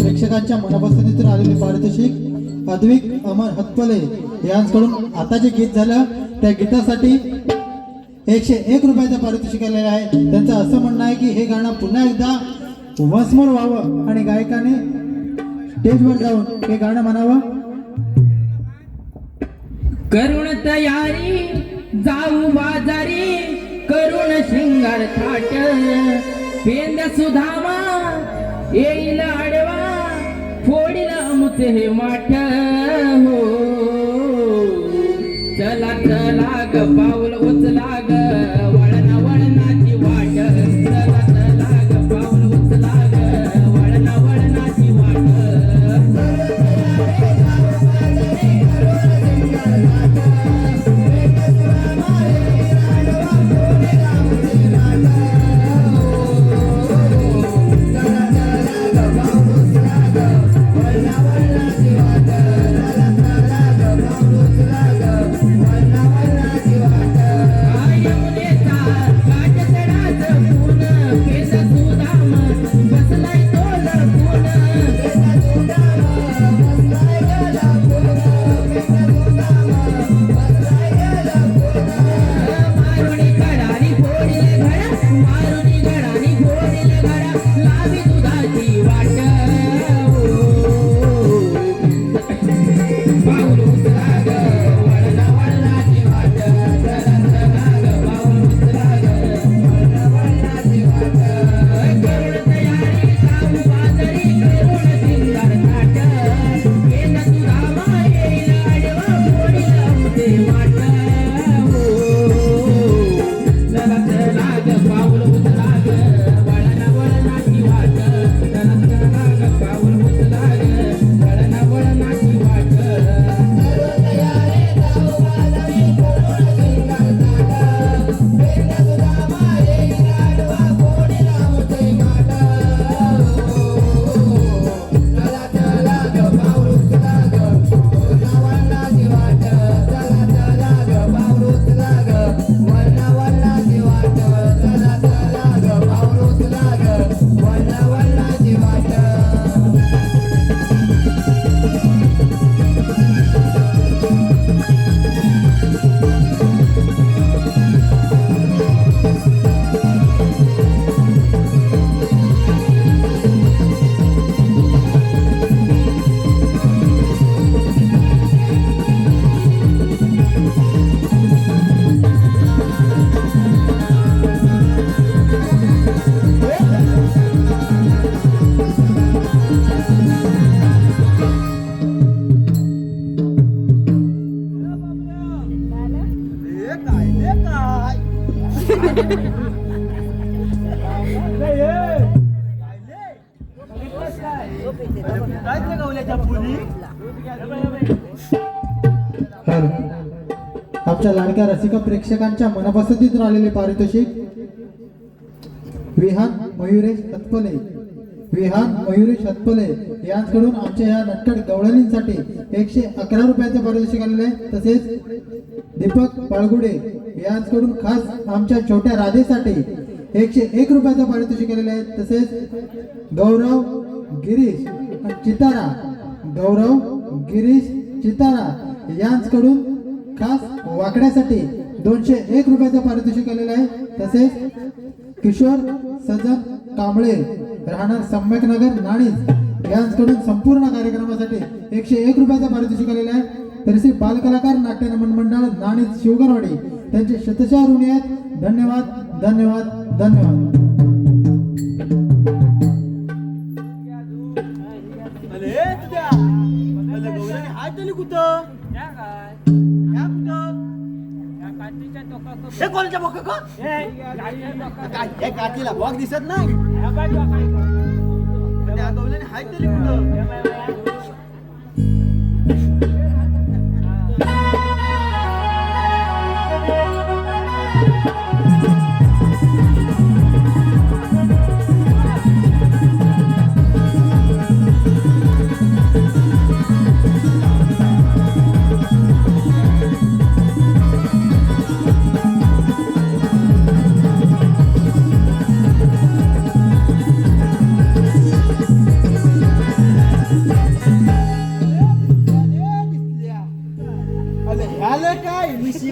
प्रेक्षकांच्या मनपसंतीतून आलेले पारितोषिक अद्विक अमर हतपले यांच्याकडून आता जे गीत झालं त्या गीतासाठी 101 रुपयाचं पारितोषिक आलेलं आहे. त्यांचं असं म्हणणं आहे की हे गाणं पुन्हा एकदा वसमोर व्हावं आणि गायकाने स्टेजवर जाऊन हे गाणं म्हणावं. करुण तयारी जाऊ बाजारी करुण शृंगार थाट पेंद सुधामा येईल आडवा फोडील अमुचे हे माठ हो. चला चला ग पाऊल उचला ग वळणा वळणाची वाट. चला चला ग पाऊल उचला ग वळणा वळणाची वाट. तर आमच्या लाडक्या रसिका प्रेक्षकांच्या मनपसंतीतून आलेले पारितोषिक विहान मयुरेश हतपले यांच्याकडून आमच्या या नटखट गवळणींसाठी 111 रुपयाचे पारितोषिक आलेले आहे. तसेच दीपक पाळगुडे यांच्याकडून खास आमच्या छोट्या राधेसाठी 101 रुपयाचे पारितोषिक आलेले आहे. तसेच गौरव गिरीश चितारा यांच्याकडून खास वाकड्यासाठी 201 रुपयाचं पारितोषिक आलेलं आहे. तसेच किशोर सजन कांबळे राहणार सम्यकनगर नाणीज यांच्याकडून संपूर्ण कार्यक्रमासाठी 101 रुपयाचं पारितोषिक आलेलं आहे. तसेच बालकलाकार नाट्य नमन मंडळ नाणीज शिवगणवाडी त्यांचे शतशः ऋणी आहेत. धन्यवाद धन्यवाद धन्यवाद. काठीला बॉक दिसत नाही.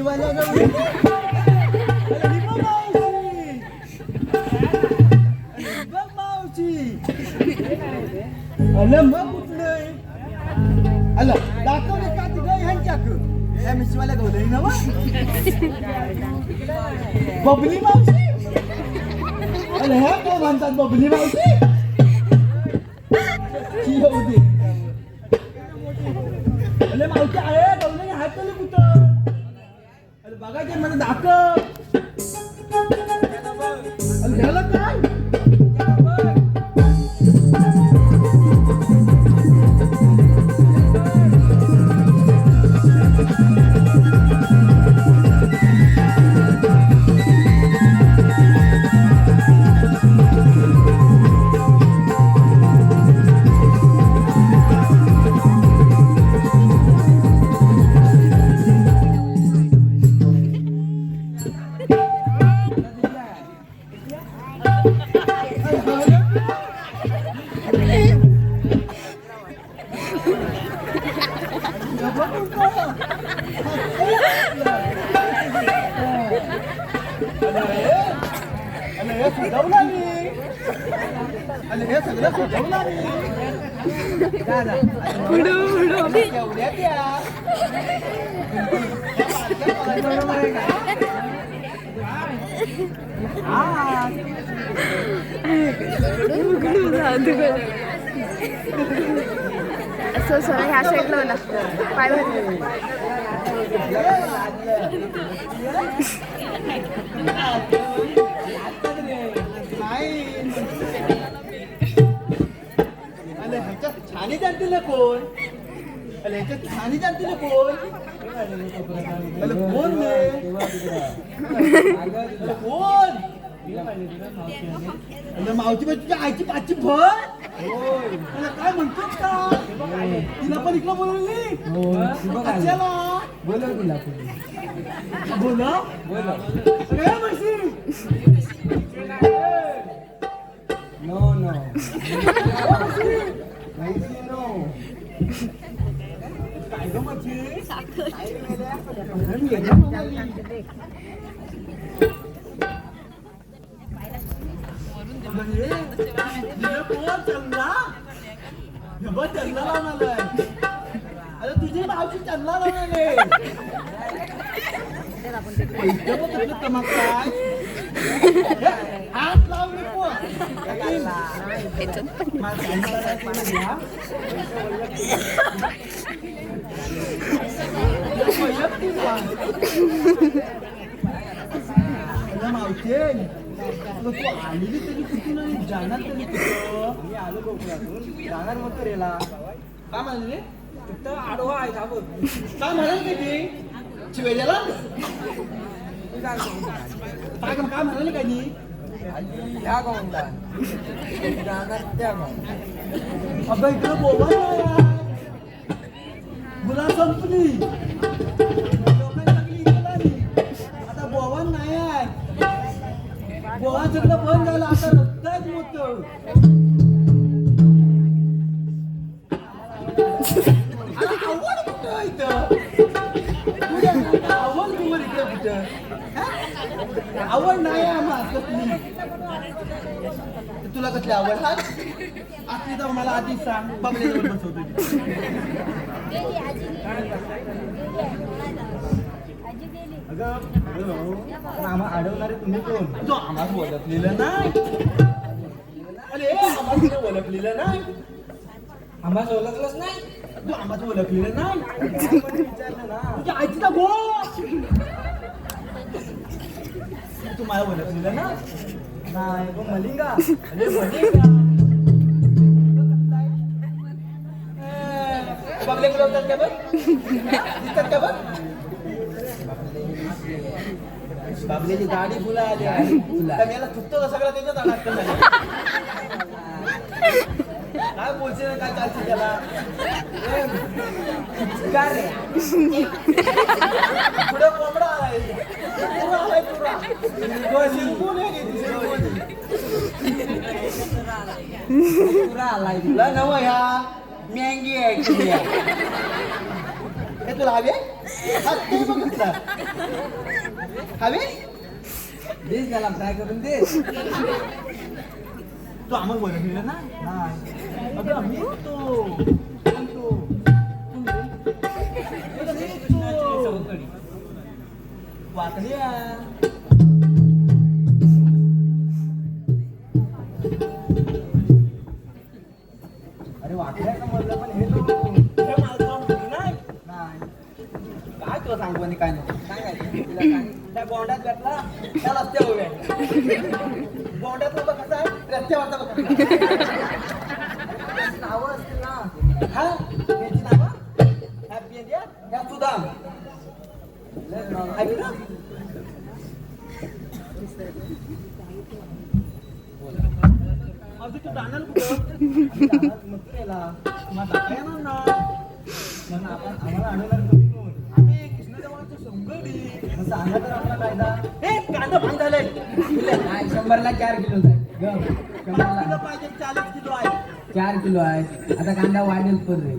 शिवाल्या गवळी अलं मग कुठलंय अलं दाखवले का तिथं ह्यांच्याक या मिशिवाल्या गवळी ना बबली मावशी अरे ह्या कोण म्हणतात बबली मावशी येऊ दे अरे मावशी आहे गवळी हात तरी कुठं अरे बघा ते मला दाखव अरे झालं काय असं सर ह्या साईडला होला पाय भरले छानी जाणतील कोण छानी जाणतील कोण कोण कोण मावची तुझ्या आईची पाचची भर काय म्हणतो का तिला पण इकडं बोलवली बोलव तिला बोलव काय म्हणशील नो नो काय ग माझी अरे तुझी मावशी चंदला लावले हात लावले मावशी तू आलेली तरी कुठून आणि जाणार तरी कुठं मी आलो कोकणातून जाणार मग रेला काय म्हणले तिथं आडवा आहे का बघ काय म्हणाल का ते शिवेल्याला काय म्हणाले का नी त्या गावाला जाणार त्या गावाला अगं इकडं बोवा गुला संपली लोकांनी सगळी इकडं आली आता बोवा नाही आहे गोवा सगळं बंद झालं आता रस्ताच मोठं आवड कुठं इथं आवड तुम्हाला इकडं कुठं आवड नाही आम्हाला कसली तुला कसली आवड हा आधी तर मला आधी सांग बघण्याजवळ बसवतो आम्हा अडवणारे तुम्ही कोण तो आम्हाला ओळखलेलं नाही अरे आम्हाला ओळखलेलं नाही आम्हाला ओळखलंच नाही तू आम्हाला ओळखलेलं नाही तुझ्या आईची गो तू मला ओळखलेलं ना नाही गो मलिंगा अरे मलिंगा बघले बोलवतात का बघ दिसतात का बघ बाबलेची गाडी फुला आली याला थुकतो सगळं त्याच्यात अडकलं काय बोलचे काय चालते त्याला काय रे पुढे कोंबडा आलाय पुरा आलाय तुला नव ह्या मँगी आहे तुला हवे ते बघितलं हवे देश त्याला फ्राय करून दे. तू आम्हाला बोलत दिलं ना नाही अगं मी तो वाकड्या अरे वाकड्या समजलं पण हे नाही काय तुला सांगू आणि काय नको सांगायचं तिला सांग त्या बोंडात भेटला त्या रस्त्यावर उभ्या बोंडात उभा कसा आहे रस्त्यावरचा नावं असतील ना हा याची नावं हॅपी इंडिया या सुदाम ऐक ना अजून तू जाणार कुठं मथुरेला मग टाका येणार ना मग आपण आम्हाला आणणार कुठून आम्ही कृष्णदेवाचं संगडी मग सांगा तर आपला कायदा हे कांदा भांग झाले नाही, 100ला 4 किलो आहे. 100ला पाहिजे 40 किलो आहे 4 किलो आहे. आता कांदा वाढेल पण रे.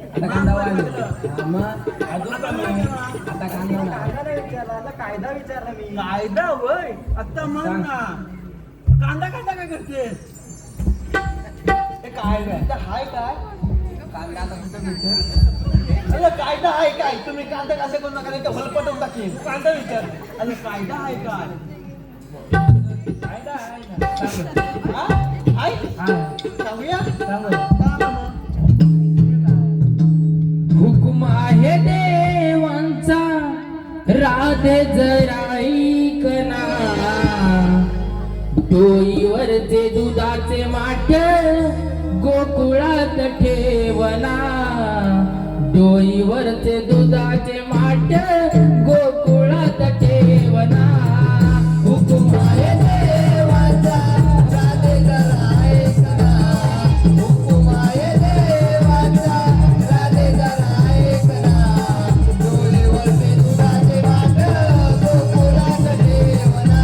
आता कांदा वाढेल. हा, मग अजून कमी आहे. आता कांदा नाही. कांदा नाही विचारला आता कायदा विचारला मी कायदा वय आता म्हण सांग. ना कांदा कांदा काय करतेस हे काय हाय काय कांदा आता कुठं भेटतो? अरे कायदा आहे काय तुम्ही कांदा कसे करू नका ते हलपटून टाकेल कांदा विचार अरे कायदा आहे काय कायदा आहे ना सांग. हा? आहे हा, सांगूया सांग. सांगा मग. हुकुम आहे देवांचा राधे जरा ऐकना डोईवरचे दुधाचे माठ गोकुळात ठेवना डोईवरचे दुधाचे माठ गोकुळात ठेवना हुकुम आहे देवाचा राधे जरा ऐकना हुकुम आहे देवाचा राधे जरा ऐकना डोईवरचे दुधाचे माठ गोकुळात ठेवना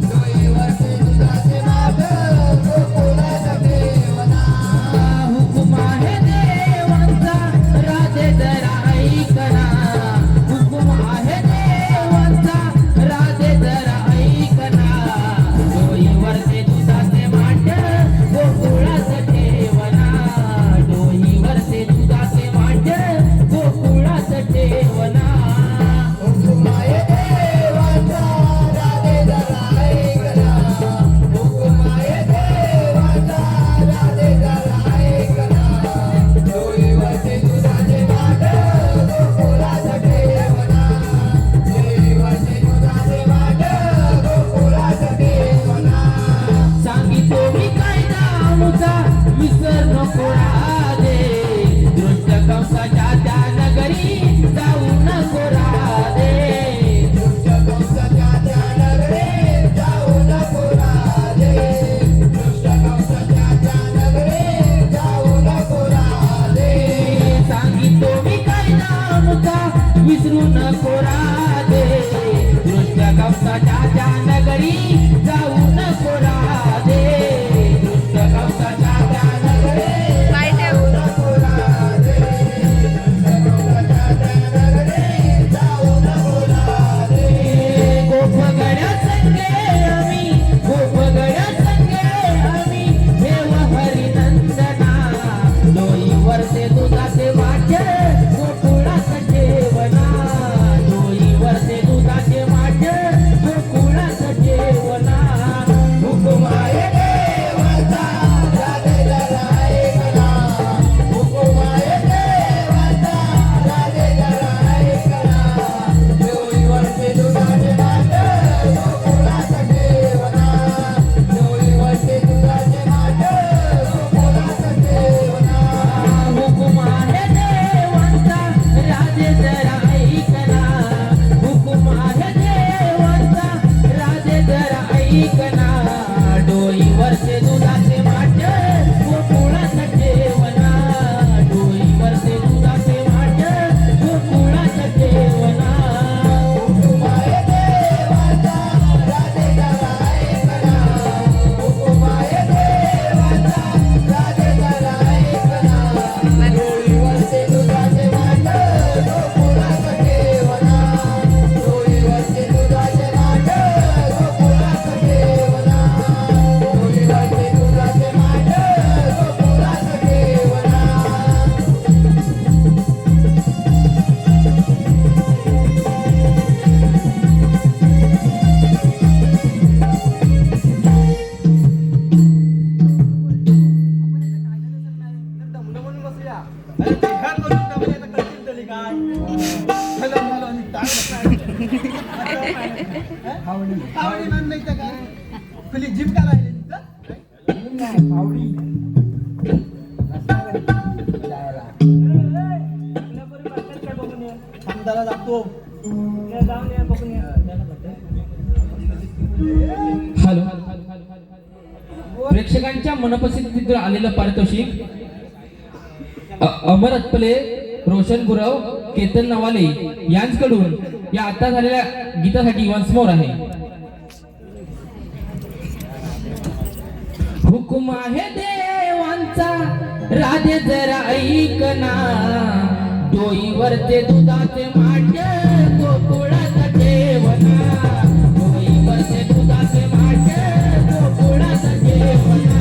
डोईवरचे दुधाचे माठ गोकुळात ठेवना हुकुम आहे देवाचा राधे जरा ऐकना हुकुम आहे देवाचा राधे जरा ऐकना डोईवरचे दुधाचे माठ गोकुळात ठेवना डोईवरचे दुधाचे माठ गोकुळात ठेवना हुकुम आहे देवाचा राधे जरा ऐकना हुकुम आहे देवाचा राधे जरा ऐकना डोईवरचे दुधाचे माठ गोकुळात ठेवना डोईवरचे दुधाचे माठ गोकुळात ठेवना सांगितो मी कायदा आमचा विसर नको राधे दृष्ट कंसाच्या त्या नगरी जाऊ नको राधे दृष्ट कंसाच्या त्या नगरी जाऊ नको राधे दृष्ट कंसाच्या त्या नगरी जाऊ नको राधे सांगितो मी कायदा आमचा विसरू नको राधे दृष्ट कंसाच्या त्या नगरी जाऊ नको राधे दृष्ट कंसाच्या त्या नगरी बाय ठेव. जाऊ नको राधे दृष्ट कंसाच्या त्या नगरी जाऊ नको राधे गोपगड्या संगे आम्ही गोपगड्या संगे आम्ही देव हरिनंदना डोईवरचे दुधाचे माठ गोकुळात ठेवना डोईवरचे दुधाचे माठ गोकुळात ठेवना हुकुम आहे देवाचा राधे जरा ऐकना हुकुम आहे देवाचा राधे जरा ऐकना डोईवरचे दुधाचे माठ गोकुळात ठेवना डोईवरचे दुधाचे माठ गोकुळात ठेवना हुकुम आहे अरे ते ह्या करून त्यामध्ये आता कळतील तरी काय हॅलो हॅलो आणि काय आवडी नाही तर काय खुली जिम का राहिली तिथं नाही फावडी थांबदाला जातो हॅलो प्रेक्षकांच्या मनपसंतीतून आलेलं पारितोषिक अमर अत्पले, रोशन गुरव, केतन नवाले यांच्याकडून या आता झालेल्या गीतासाठी वन्स मोर आहे. हुकुम आहे देवांचा राधे जरा ऐकना, डोईवरचे दुधाचे माठ गोकुळात ठेवना, डोईवरचे दुधाचे माठ गोकुळात ठेवना.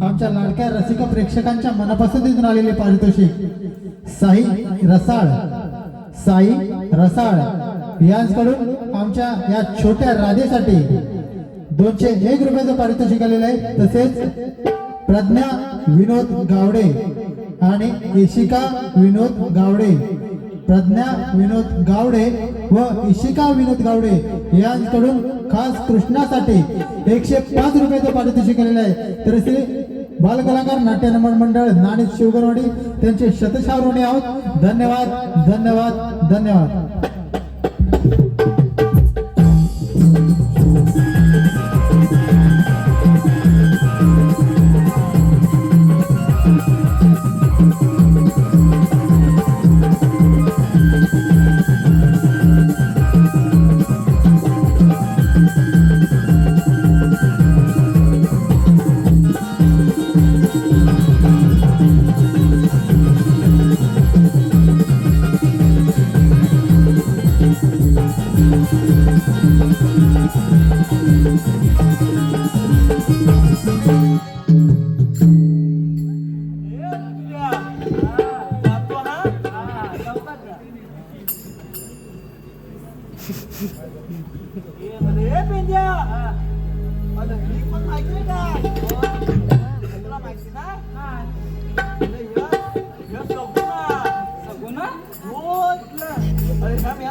आमच्या लाडक्या रसिक प्रेक्षकांच्या मनपसंतीतून आलेले पारितोषिक साई रसाळ यांच्याकडून आमच्या या छोट्या राधेसाठी 201 रुपयाचं पारितोषिक आलेलं आहे. तसेच प्रज्ञा विनोद गावडे आणि इशिका विनोद गावडे, प्रज्ञा विनोद गावडे व इशिका विनोद गावडे यांच्याकडून खास कृष्णासाठी 105 रुपयाचं पारितोषिक आलेलं आहे. तर श्री बालकलाकार नाट्य मंडळ नाणी शिवगणवाडी त्यांचे शतशाव ऋणी आहोत. धन्यवाद धन्यवाद धन्यवाद.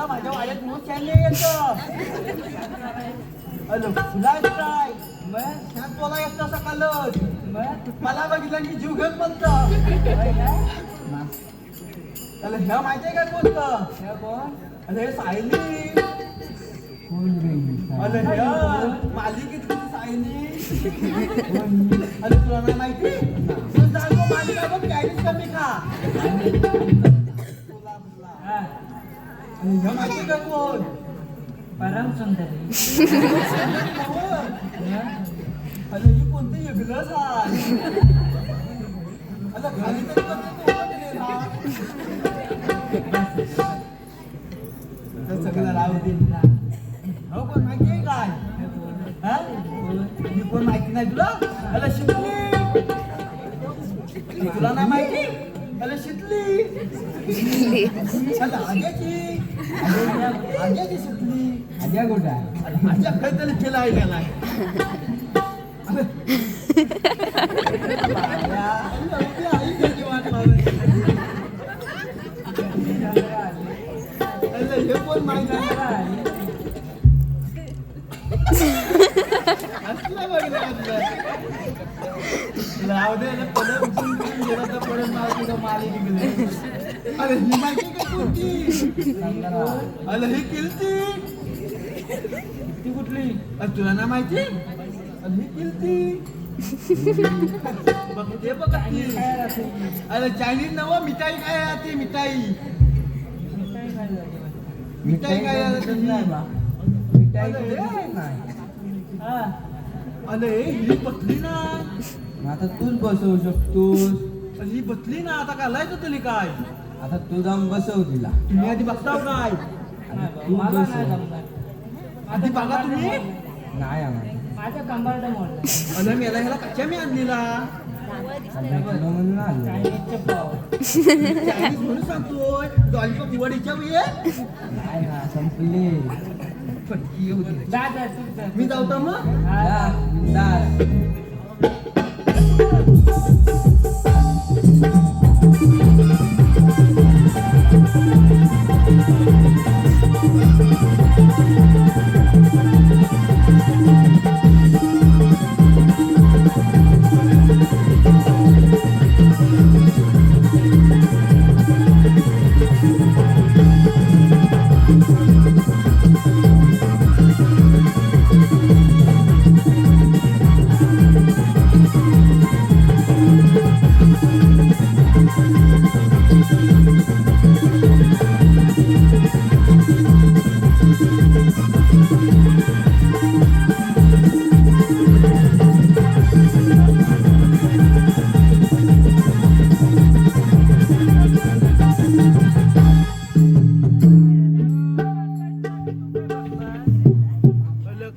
माझ्या वाड्यात मोठ चालले येत सकाळच मला बघितलं की जीव घेत म्हणत ह्या माहितीये काय कोणतं अरे सायली अरे ह्या मालिकेत सायली अरे तुला नाही माहिती तू जाणतो मालिका बघ कॅरीच कमी खा ह्या माहिती काय कोण परम सुंदरी अरे ही कोणती वेगळंच आहे अरे खाली तरी सगळं राहू दे हो कोण माहिती आहे काय ही कोण माहिती नाही तुला अरे शिकली तुला नाही माहिती अरे शिकली आता आग्याची सुटली आज्या कुठं आहे? आज्या काहीतरी केला आहे गेलाय आई कधी वाट लावली. अरे हे कोण माहिती आहे? असलं बघलं असलं. राहू दे ना, पदर उचलून घेऊन गेला तर परत नाव तुझं माली निघले. अरे ही माहिती का कोणती? अरे ही किलती. ती कुठली? अरे तुला ना माहिती? अरे ही किलती. बघ ते बघ ती. अरे चायनीज नव मिठाई काय आहे ती मिठाई. मिठाई काय आहे ती? मिठाई अरे, नाही. अरे ही बसली ना. मग आता तूच बसवू शकतोस. अरे ही बसली ना आता घालायचं तुला काय? आता तू जाऊन बसव तिला. तुम्ही आधी बसताव काय? तू बसव. आधी बघा तुम्ही. नाही आम्हाला. अरे मेला ह्याला कच्च्या मी आणलेला. म्हणून आलो. चायनीज म्हणून सांगतोय. लॉलीपॉप दिवाळीच्या वेळी नाही ना, संपली. फटकी होती. मी जाऊ मग. जा, बिंदास.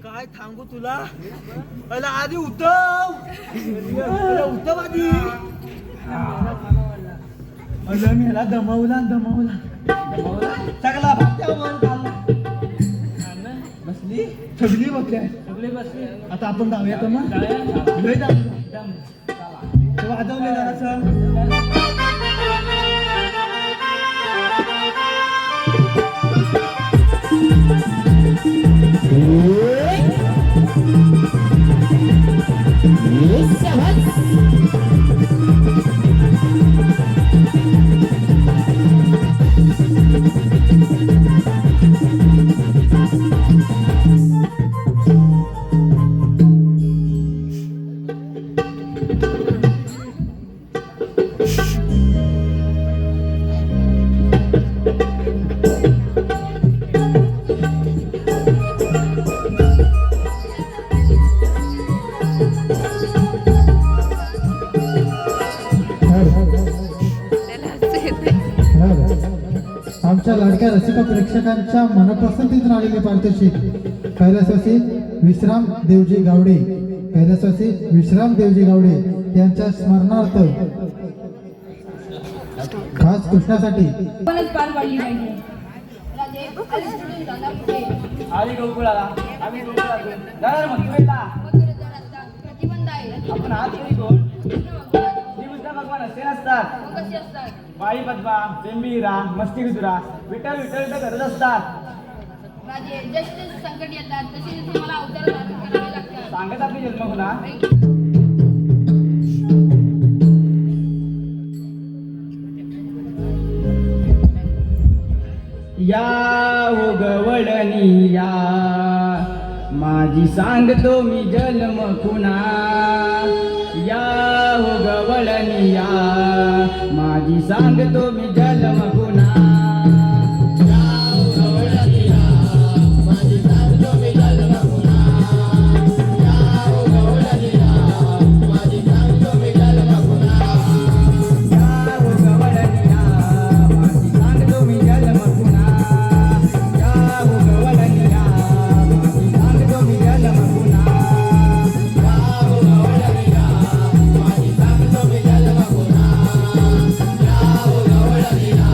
काय सांगू तुला. अरे आधी उठव. उठव आधी. अरे मी ह्याला दमवला. सगळा भात्यावर खाल्ला. बसली. सगळी बसली. आता आपण जाऊया तर मग. लय जाऊ. ते वाजवले जरासं. आमच्या लाडक्या रसिक प्रेक्षकांच्या मनपसंतीतून आलेले पारितोषिक कैलासवासी विश्राम देवजी गावडे यांच्या स्मरणार्थ खास कृष्णासाठी आपणच पार पाडली पाहिजे. राजे, आले सोडून जाणार कुठे? आम्ही गोकुळाला. जाणार मग तुला. मथुरेचा रस्ता प्रतिबंध आहे. आपण आज तरी कोण? कृष्ण श्रीकृष्ण भगवान असे नसतात. मग कसे असतात? बाई पद्मा, बेंबीरा, मस्ती गुजरा, विठ्ठल करत असतात. राजे, जसे संकट येतात तसे तसे मला अवतार धारण करावे लागतात. सांगत आपली जन्मगुणा. या हो गवळणी या, माझी सांगतो मी जन्म खुणा. या हो गवळणी या, माझी सांगतो मी जन्म खुणा. Yeah.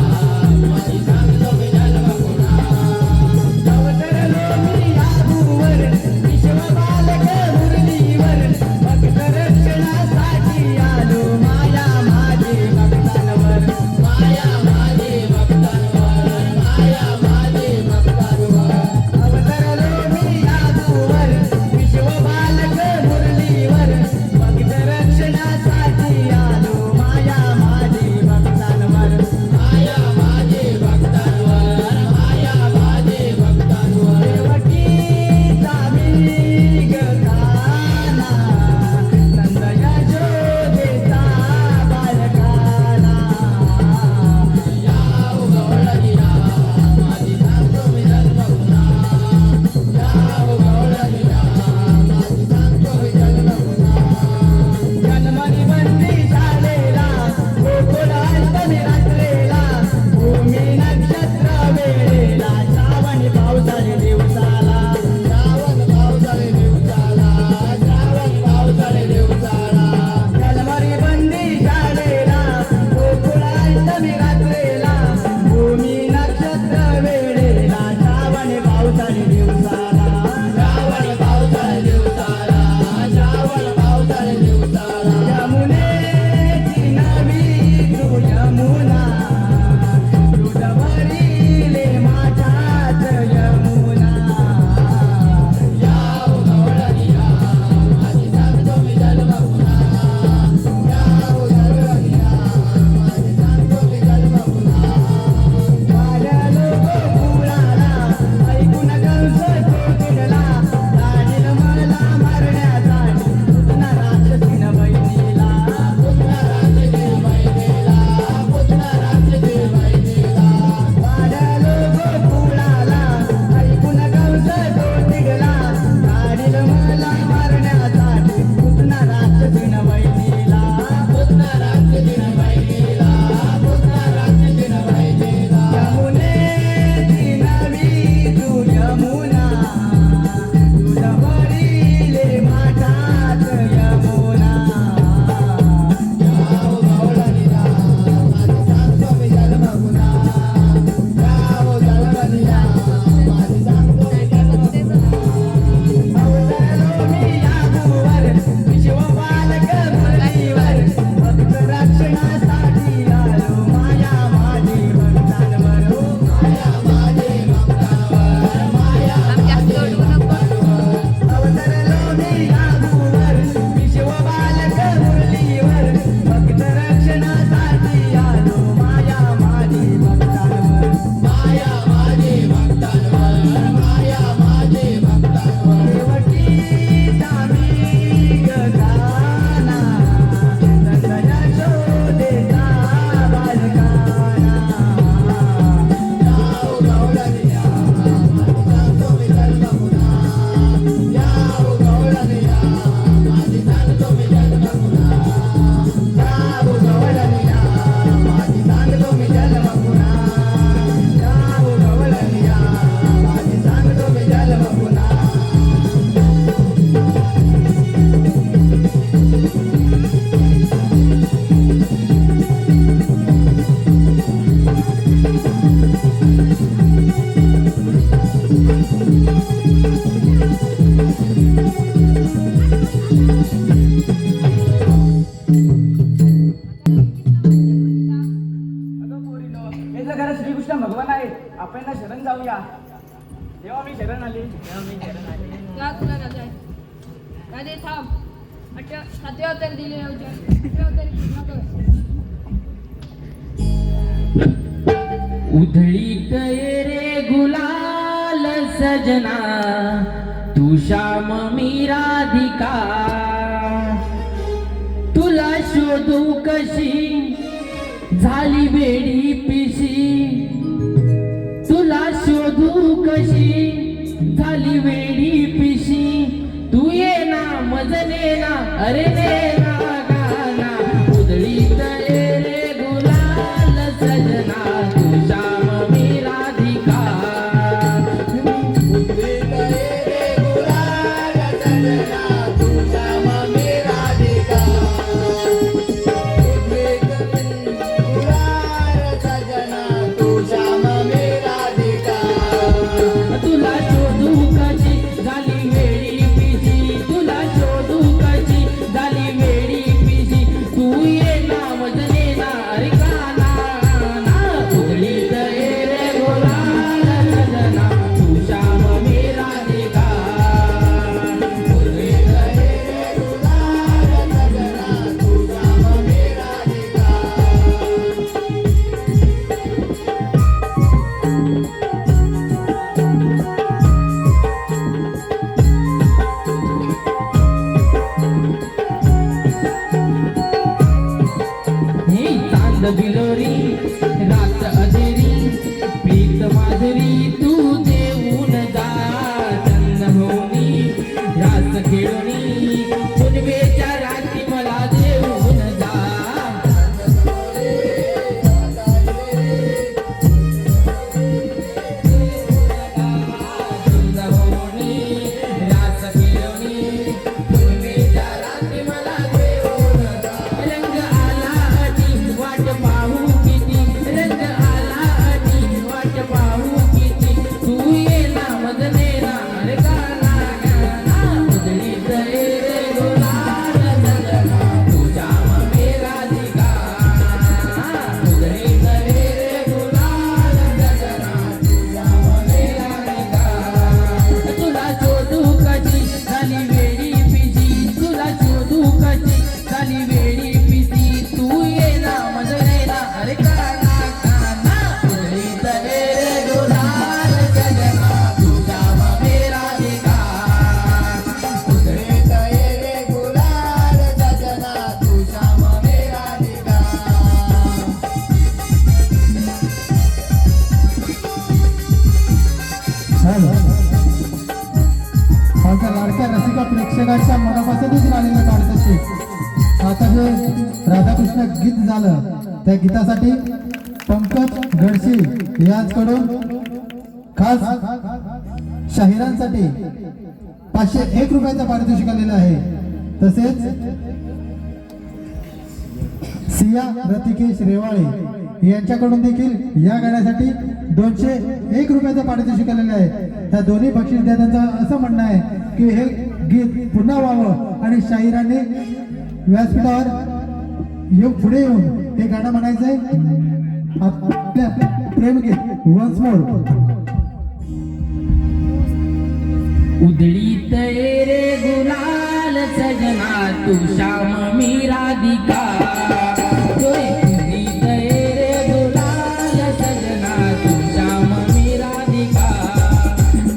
भगवान आहेत आपण ना शरण जाऊया. तेव्हा मी शरण आले. का तुला राजा आहे राजे थांब. 7 अवतार दिले नव्हते 8 अवतार पूर्ण कर. उधळीत ये रे गुलाल सजना तू श्याम मी राधिका. तुला शोधू कशी झाली वेडी पिशी. तुला शोधू कशी झाली वेडी पिशी. तू ये ना मजने ना अरे ने ना गाना. उधळीत ये रे गुलाल सजना तू श्याम मी राधिका. उधळीत ये रे गुलाल सजना तू श्याम मी राधिका. उधळीत गुलाल सजना तू श्याम मी राधिका. तुला शोधू कशी झाली वेडी पिशी. तुला शोधू कशी झाली वेडी पिशी. तू ये ना मजने ना अरे गाना ना. उधळीत ये रे गुलाल सजना तू श्याम मी राधिका. उधळीत ये रे गुलाल सजना तू श्याम मी राधिका. हे चांद बिलोरी रात अधेरी प्रीत माधुरी तू देऊन जा. चंद होनी रास खेळणी पुनवेच्या रात्री मला देऊन जा. चंद होनी रास खेळणी पुनवेच्या रात्री मला देऊन जा. रंग आला अटी वाट पाहू किती. रंग आला अटी वाट पाहू किती. तू ये ना मजने ना अरे गाना गाना. उधळीत ये रे गुलाल सजना तू श्याम मी राधिका. उधळीत ये रे गुलाल सजना तू श्याम मी राधिका. तुला शोधू कशी झाली वेडी पिशी. तुला शोधू कशी झाली वेडी पिशी. तू ये ना मजने ना अरे गाना गाना. उधळीत ये रे गुलाल सजना तू श्याम मी राधिका. उधळीत ये रे गुलाल सजना तू श्याम मी राधिका. आमच्या लाडक्या रसिका प्रेक्षकांच्या मनापासूनच आलेलं काढत. आता जे राधाकृष्ण गीत झालं त्या गीतासाठी पंकज गडशी यांकडून खास शाहिरांसाठी 501 रुपयाचं पारितोषिक आलेलं आहे. तसेच सिया रतिकेश रेवाळे यांच्याकडून देखील या गाण्यासाठी 201 रुपयाचं पारितोषिक आलेलं आहे. त्या दोन्ही बक्षीस दात्यांचं असं म्हणणं आहे की हे गीत पुन्हा व्हावं आणि शाहिरांनी व्यासपीठावर पुढे येऊन हे गाणं म्हणायचंय. आपल्या प्रेमगीत वन्स मोर. उधळीत ये रे गुलाल सजना तू श्याम मी राधिका. उधळीत ये रे गुलाल सजना तू श्याम मी राधिका.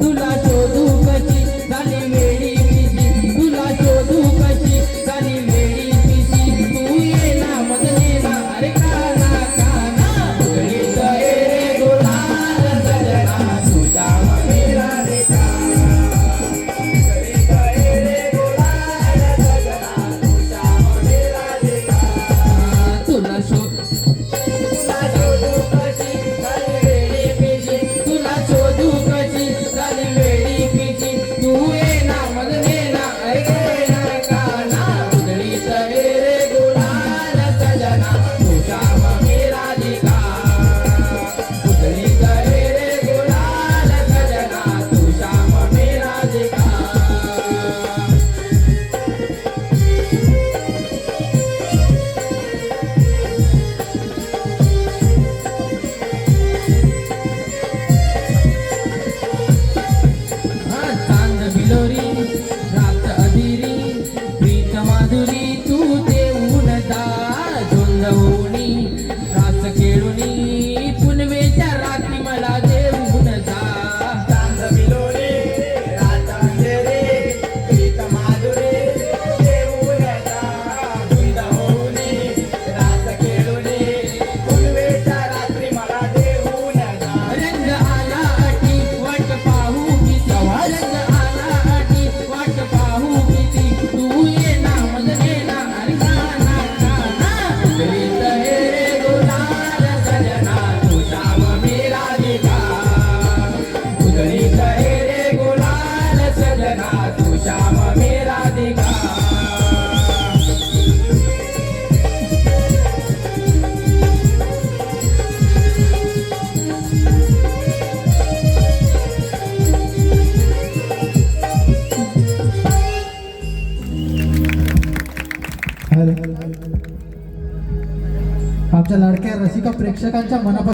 तुला शोधू कशी झाली वेडी पिशी. तुला शोधू कशी झाली वेडी पिशी. तू ये ना मजने ना अरे गाना गाना. उधळीत ये रे गुलाल सजना तू श्याम मी राधिका. उधळीत ये रे गुलाल सजना तू श्याम मी राधिका. आमच्या लाडक्या रसिका प्रेक्षकांच्या मनापासून